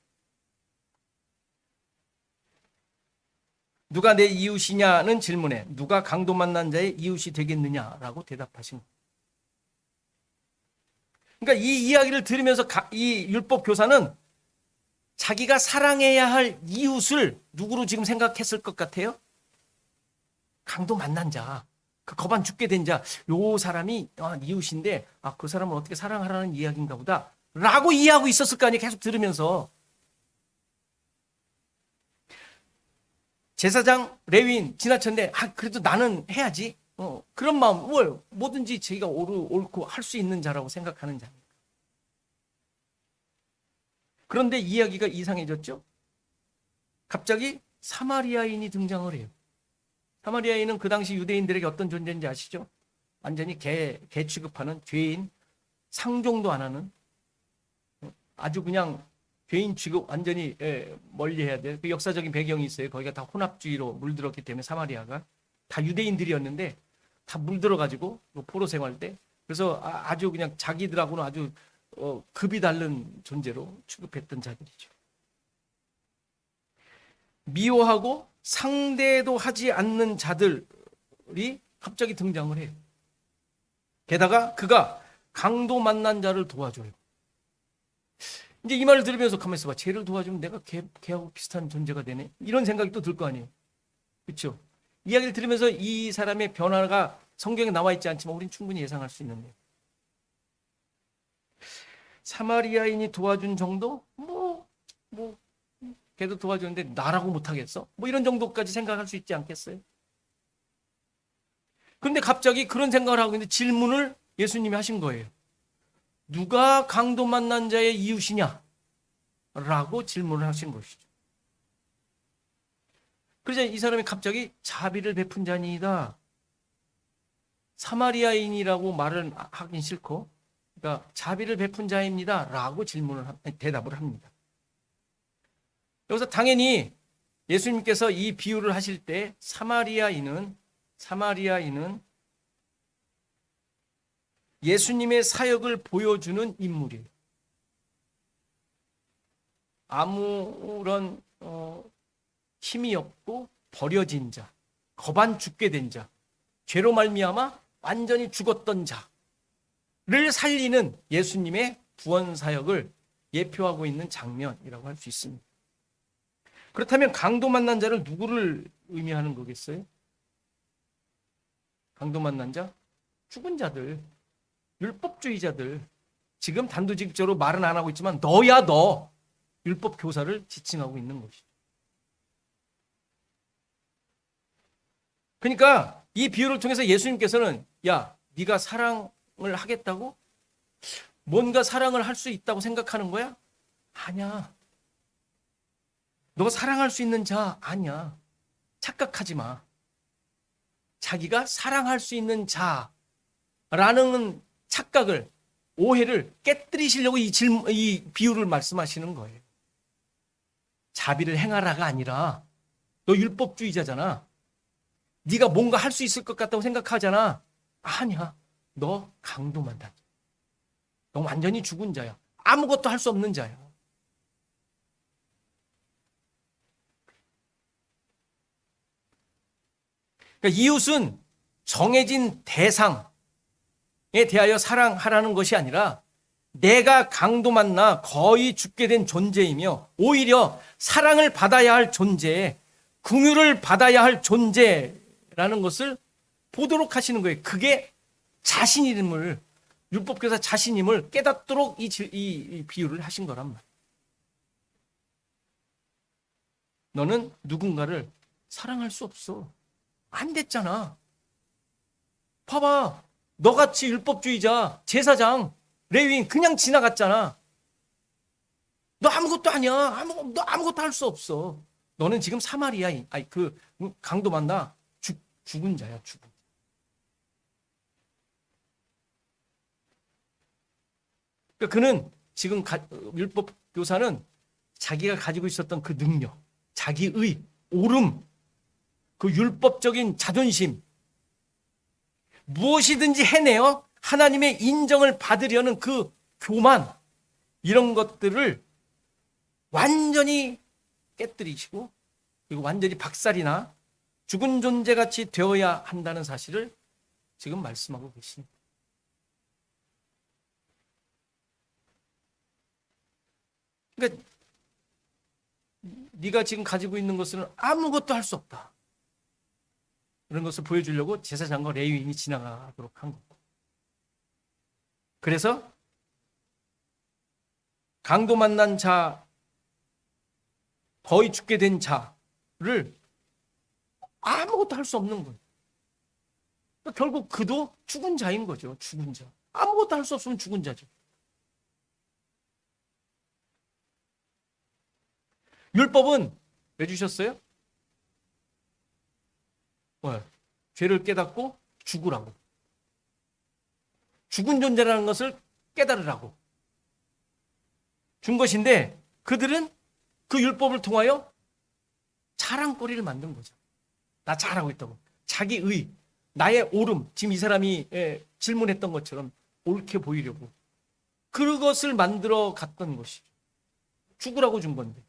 누가 내 이웃이냐는 질문에 누가 강도 만난 자의 이웃이 되겠느냐라고 대답하신 거예요. 그러니까 이 이야기를 들으면서 이 율법 교사는 자기가 사랑해야 할 이웃을 누구로 지금 생각했을 것 같아요? 강도 만난 자, 그 거반 죽게 된 자, 요 사람이 이웃인데 그 사람을 어떻게 사랑하라는 이야기인가 보다 라고 이해하고 있었을 거 아니에요. 계속 들으면서. 제사장, 레위인 지나쳤는데 그래도 나는 해야지. 그런 마음, 뭐든지 자기가 옳고 할 수 있는 자라고 생각하는 자입니다. 그런데 이야기가 이상해졌죠? 갑자기 사마리아인이 등장을 해요. 사마리아인은 그 당시 유대인들에게 어떤 존재인지 아시죠? 완전히 개 취급하는 죄인, 상종도 안 하는, 아주 그냥 죄인 취급 완전히 멀리 해야 돼요. 그 역사적인 배경이 있어요. 거기가 다 혼합주의로 물들었기 때문에 사마리아가 다 유대인들이었는데 다 물들어가지고 포로 생활 때 그래서 아주 그냥 자기들하고는 아주 급이 다른 존재로 취급했던 자들이죠. 미워하고 상대도 하지 않는 자들이 갑자기 등장을 해요. 게다가 그가 강도 만난 자를 도와줘요. 이제 이 말을 들으면서 가만히 있어봐. 쟤를 도와주면 내가 걔하고 비슷한 존재가 되네. 이런 생각이 또 들 거 아니에요. 그렇죠? 이야기를 들으면서 이 사람의 변화가 성경에 나와 있지 않지만 우리는 충분히 예상할 수 있는데 사마리아인이 도와준 정도? 걔도 도와줬는데 나라고 못하겠어? 이런 정도까지 생각할 수 있지 않겠어요? 그런데 갑자기 그런 생각을 하고 있는데 질문을 예수님이 하신 거예요. 누가 강도 만난 자의 이웃이냐? 라고 질문을 하신 것이죠. 그러자 이 사람이 갑자기 자비를 베푼 자니이다. 사마리아인이라고 말을 하긴 싫고, 그러니까 자비를 베푼 자입니다. 라고 대답을 합니다. 여기서 당연히 예수님께서 이 비유를 하실 때 사마리아인은 예수님의 사역을 보여주는 인물이에요. 아무런 힘이 없고 버려진 자, 거반 죽게 된 자, 죄로 말미암아 완전히 죽었던 자를 살리는 예수님의 구원 사역을 예표하고 있는 장면이라고 할 수 있습니다. 그렇다면 강도 만난 자를 누구를 의미하는 거겠어요? 강도 만난 자? 죽은 자들, 율법주의자들. 지금 단도직입적으로 말은 안 하고 있지만 너야 너 율법 교사를 지칭하고 있는 것이죠. 그러니까 이 비유를 통해서 예수님께서는 야, 네가 사랑을 하겠다고? 뭔가 사랑을 할 수 있다고 생각하는 거야? 아니야. 너 사랑할 수 있는 자 아니야. 착각하지 마. 자기가 사랑할 수 있는 자라는 착각을, 오해를 깨뜨리시려고 이 비유를 말씀하시는 거예요. 자비를 행하라가 아니라 너 율법주의자잖아. 네가 뭔가 할 수 있을 것 같다고 생각하잖아. 아니야. 너 강도 만난 자. 너 완전히 죽은 자야. 아무것도 할 수 없는 자야. 그러니까 이웃은 정해진 대상에 대하여 사랑하라는 것이 아니라 내가 강도 만나 거의 죽게 된 존재이며 오히려 사랑을 받아야 할 존재, 긍휼을 받아야 할 존재라는 것을 보도록 하시는 거예요. 그게 자신임을, 율법교사 자신임을 깨닫도록 이 비유를 하신 거란 말이에요. 너는 누군가를 사랑할 수 없어. 안 됐잖아. 봐봐. 너같이 율법주의자, 제사장, 레위인 그냥 지나갔잖아. 너 아무것도 아니야. 너 아무것도 할 수 없어. 너는 지금 사마리아인, 강도 만나 죽은 자야, 죽은. 그러니까 그는 지금 율법 교사는 자기가 가지고 있었던 그 능력, 자기의 옳음, 그 율법적인 자존심, 무엇이든지 해내어 하나님의 인정을 받으려는 그 교만, 이런 것들을 완전히 깨뜨리시고 그리고 완전히 박살이나 죽은 존재같이 되어야 한다는 사실을 지금 말씀하고 계십니다. 그러니까 네가 지금 가지고 있는 것은 아무것도 할 수 없다. 그런 것을 보여주려고 제사장과 레위인이 지나가도록 한 거고. 그래서 강도 만난 자, 거의 죽게 된 자를 아무것도 할 수 없는 거예요. 그러니까 결국 그도 죽은 자인 거죠. 죽은 자. 아무것도 할 수 없으면 죽은 자죠. 율법은 왜 주셨어요? 죄를 깨닫고 죽으라고. 죽은 존재라는 것을 깨달으라고 준 것인데 그들은 그 율법을 통하여 자랑거리를 만든 거죠. 나 잘하고 있다고. 자기의, 나의 옳음, 지금 이 사람이 질문했던 것처럼 옳게 보이려고 그것을 만들어 갔던 것이죠. 죽으라고 준 건데.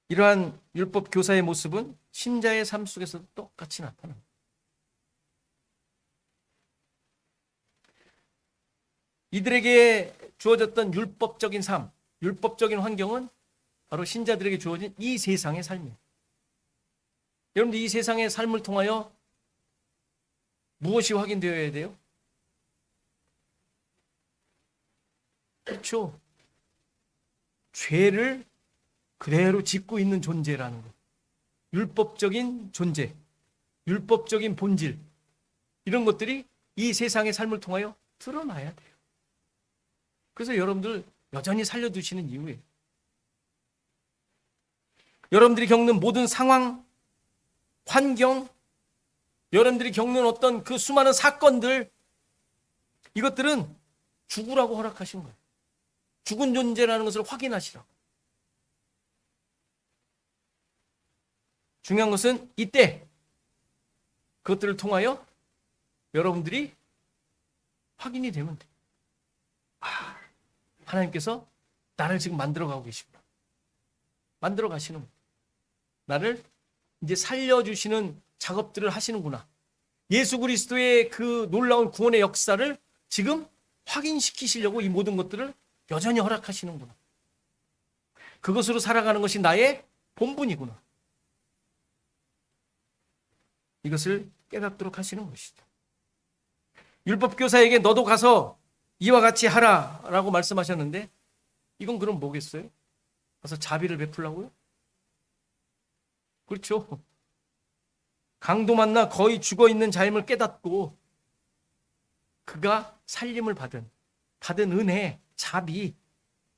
이러한 율법 교사의 모습은 신자의 삶 속에서도 똑같이 나타납니다. 이들에게 주어졌던 율법적인 삶, 율법적인 환경은 바로 신자들에게 주어진 이 세상의 삶이에요. 여러분들 이 세상의 삶을 통하여 무엇이 확인되어야 돼요? 그렇죠. 죄를 그대로 짓고 있는 존재라는 것. 율법적인 존재. 율법적인 본질, 이런 것들이 이 세상의 삶을 통하여 드러나야 돼요. 그래서 여러분들 여전히 살려두시는 이유예요. 여러분들이 겪는 모든 상황, 환경, 여러분들이 겪는 어떤 그 수많은 사건들, 이것들은 죽으라고 허락하신 거예요. 죽은 존재라는 것을 확인하시라고. 중요한 것은 이때 그것들을 통하여 여러분들이 확인이 되면 돼요. 아, 하나님께서 나를 지금 만들어가고 계십니다. 만들어 가시는 거예요. 나를 이제 살려주시는 작업들을 하시는구나. 예수 그리스도의 그 놀라운 구원의 역사를 지금 확인시키시려고 이 모든 것들을 여전히 허락하시는구나. 그것으로 살아가는 것이 나의 본분이구나. 이것을 깨닫도록 하시는 것이죠. 율법교사에게 너도 가서 이와 같이 하라라고 말씀하셨는데, 이건 그럼 뭐겠어요? 가서 자비를 베풀라고요? 그렇죠. 강도 만나 거의 죽어있는 자임을 깨닫고 그가 살림을 받은 은혜, 자비,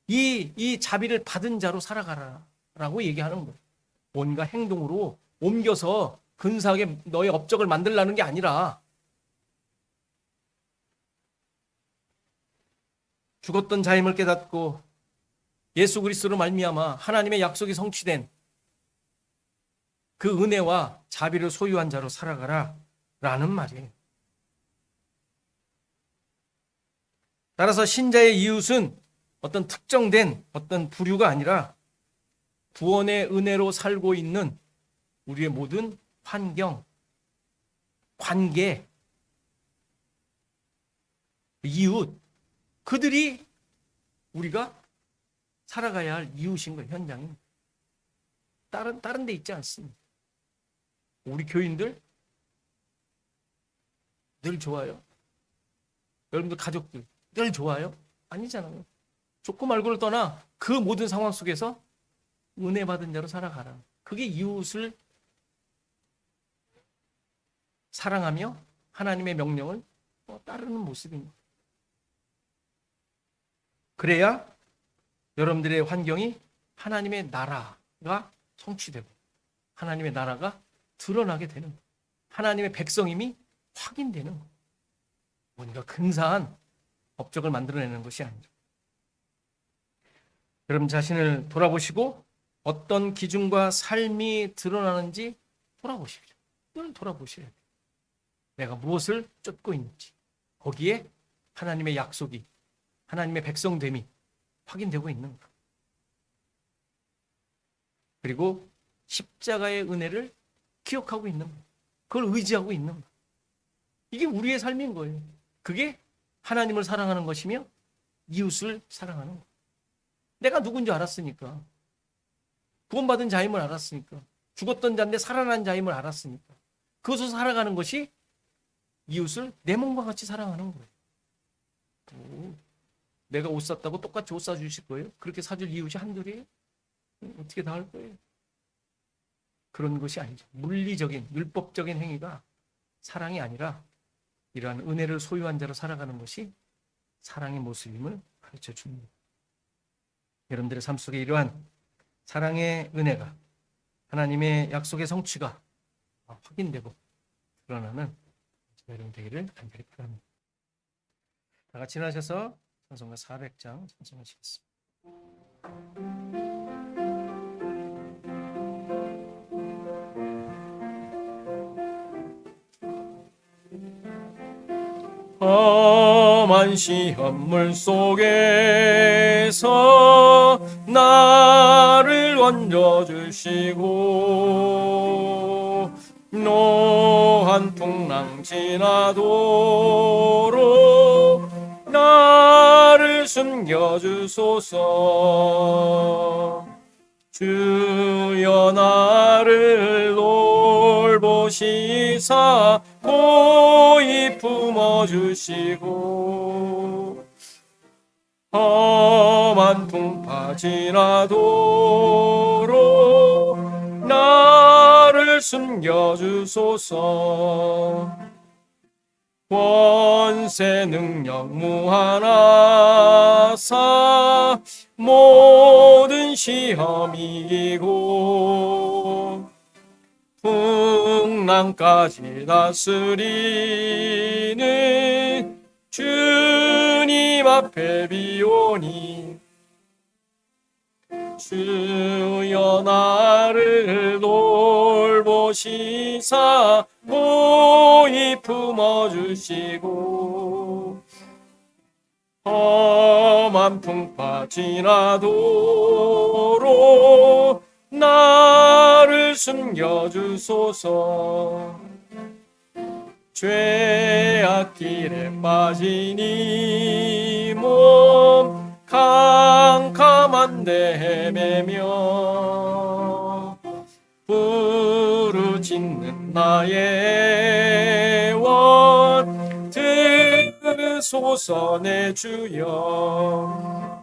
이 자비를 받은 자로 살아가라라고 얘기하는 거예요. 뭔가 행동으로 옮겨서 근사하게 너의 업적을 만들라는 게 아니라, 죽었던 자임을 깨닫고 예수 그리스도로 말미암아 하나님의 약속이 성취된 그 은혜와 자비를 소유한 자로 살아가라라는 말이에요. 따라서 신자의 이웃은 어떤 특정된 어떤 부류가 아니라 구원의 은혜로 살고 있는 우리의 모든 환경, 관계, 이웃, 그들이 우리가 살아가야 할 이웃인 거예요. 현장이 다른 데 있지 않습니다. 우리 교인들 늘 좋아요? 여러분들 가족들 늘 좋아요? 아니잖아요. 좋고 말고를 떠나 그 모든 상황 속에서 은혜 받은 자로 살아가라. 그게 이웃을 사랑하며 하나님의 명령을 따르는 모습입니다. 그래야 여러분들의 환경이 하나님의 나라가 성취되고 하나님의 나라가 드러나게 되는 거예요. 하나님의 백성임이 확인되는 거예요. 뭔가 근사한 업적을 만들어내는 것이 아니라. 여러분 자신을 돌아보시고 어떤 기준과 삶이 드러나는지 돌아보십시오. 늘 돌아보셔야 돼요. 내가 무엇을 쫓고 있는지, 거기에 하나님의 약속이, 하나님의 백성됨이 확인되고 있는가. 그리고 십자가의 은혜를 기억하고 있는가. 그걸 의지하고 있는가. 이게 우리의 삶인 거예요. 그게 하나님을 사랑하는 것이며 이웃을 사랑하는 거예요. 내가 누군지 알았으니까, 구원받은 자임을 알았으니까, 죽었던 자인데 살아난 자임을 알았으니까, 그것을 살아가는 것이 이웃을 내 몸과 같이 사랑하는 거예요. 내가 옷 샀다고 똑같이 옷 사주실 거예요? 그렇게 사줄 이웃이 한둘이에요? 어떻게 다 할 거예요? 그런 것이 아니죠. 물리적인, 율법적인 행위가 사랑이 아니라 이러한 은혜를 소유한 자로 살아가는 것이 사랑의 모습임을 가르쳐 줍니다. 여러분들의 삶 속에 이러한 사랑의 은혜가, 하나님의 약속의 성취가 확인되고 드러나는 여러분 되기를 간절히 바랍니다. 다 같이 일어나셔서 찬송가 400장 찬송하시겠습니다. 험한 시험물 속에서 나를 얹어주시고 노한 풍랑 지나도록 나를 숨겨주소서. 주여 나를 돌보시사 고이 품어주시고 험한 풍파 지나도록 나를 나를 숨겨주소서. 권세 능력 무한하사 모든 시험 이기고 풍랑까지 다스리는 주님 앞에 비오니 주여 나를 돌보시사 고이 품어주시고 험한 풍파 지나도록 나를 숨겨주소서. 죄악 길에 빠진 이 몸 캄캄한데 헤매며 부르짖는 나의 원 들으소서 내 주여.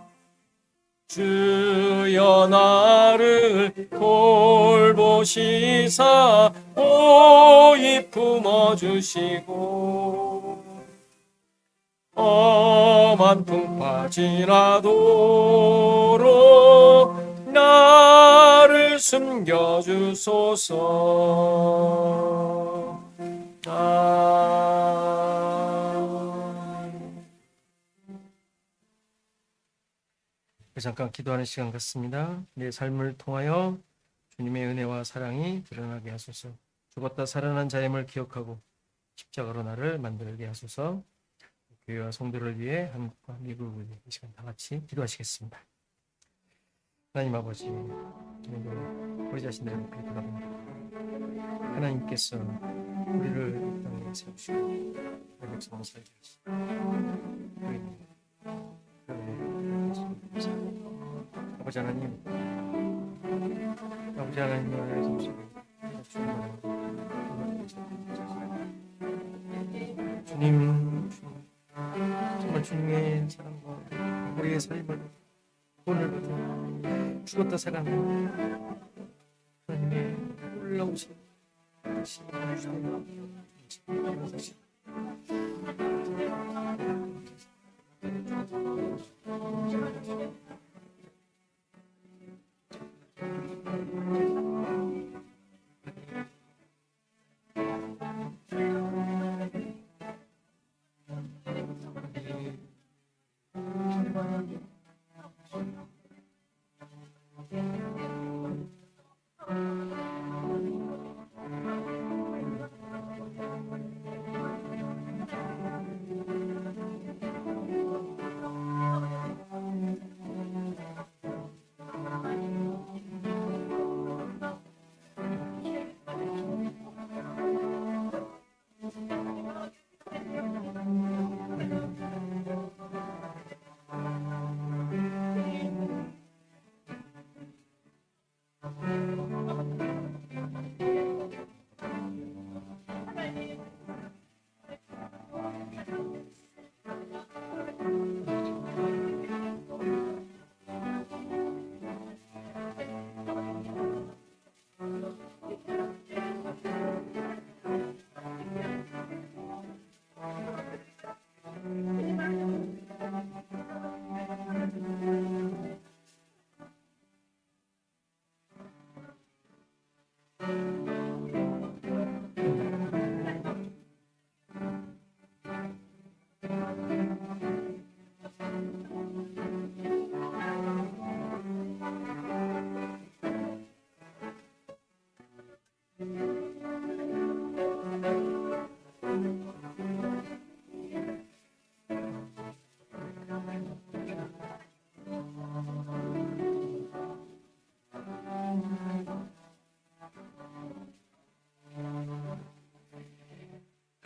주여 나를 돌보시사 오이 품어주시고 험한 풍파 지나도록 나를 숨겨주소서. 잠깐 기도하는 시간 갖습니다. 내 삶을 통하여 주님의 은혜와 사랑이 드러나게 하소서. 죽었다 살아난 자임을 기억하고 십자가로 나를 만들게 하소서. 교회와 성도를 위해 한국과 미국을 위해 이 시간 다 같이 기도하시겠습니다. 하나님 아버지, 우리 자신들을 높이 돌아봅니다. 하나님께서 우리를 이 땅에 세우시고 우리 백성을 살게 하시고 아버지 하나님, 아버지 하나님의 성실을 주님, 정말 주님의 사랑과 우리의 삶을 오늘부터 죽었다 살아난 하나님의 놀라우신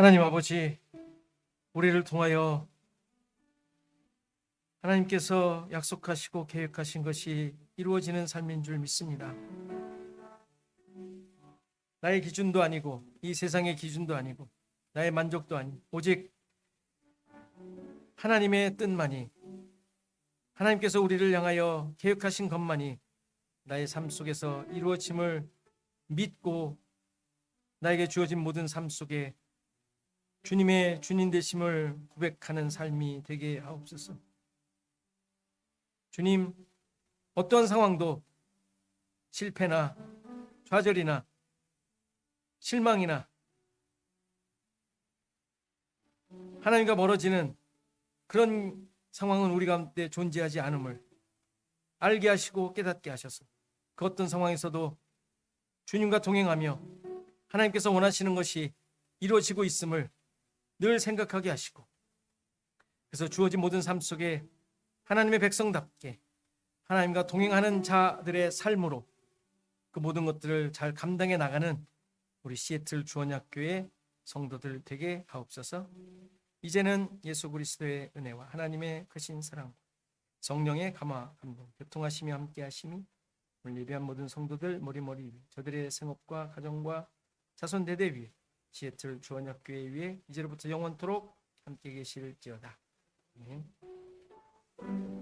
하나님 아버지, 우리를 통하여 하나님께서 약속하시고 계획하신 것이 이루어지는 삶인 줄 믿습니다. 나의 기준도 아니고 이 세상의 기준도 아니고 나의 만족도 아니고 오직 하나님의 뜻만이, 하나님께서 우리를 향하여 계획하신 것만이 나의 삶 속에서 이루어짐을 믿고 나에게 주어진 모든 삶 속에 주님의 주님 되심을 고백하는 삶이 되게 하옵소서. 주님, 어떠한 상황도 실패나 좌절이나 실망이나 하나님과 멀어지는 그런 상황은 우리 가운데 존재하지 않음을 알게 하시고 깨닫게 하셔서 그 어떤 상황에서도 주님과 동행하며 하나님께서 원하시는 것이 이루어지고 있음을 늘 생각하게 하시고, 그래서 주어진 모든 삶 속에 하나님의 백성답게 하나님과 동행하는 자들의 삶으로 그 모든 것들을 잘 감당해 나가는 우리 시애틀 주원학교의 성도들 되게 하옵소서. 이제는 예수 그리스도의 은혜와 하나님의 크신 사랑, 성령의 감화 감동 교통하시며 함께 하심이 오늘 예배한 모든 성도들 머리머리 위에, 저들의 생업과 가정과 자손 대대 위에, 시애틀 주원학교회 위에 이제로부터 영원토록 함께 계실지어다. 아멘.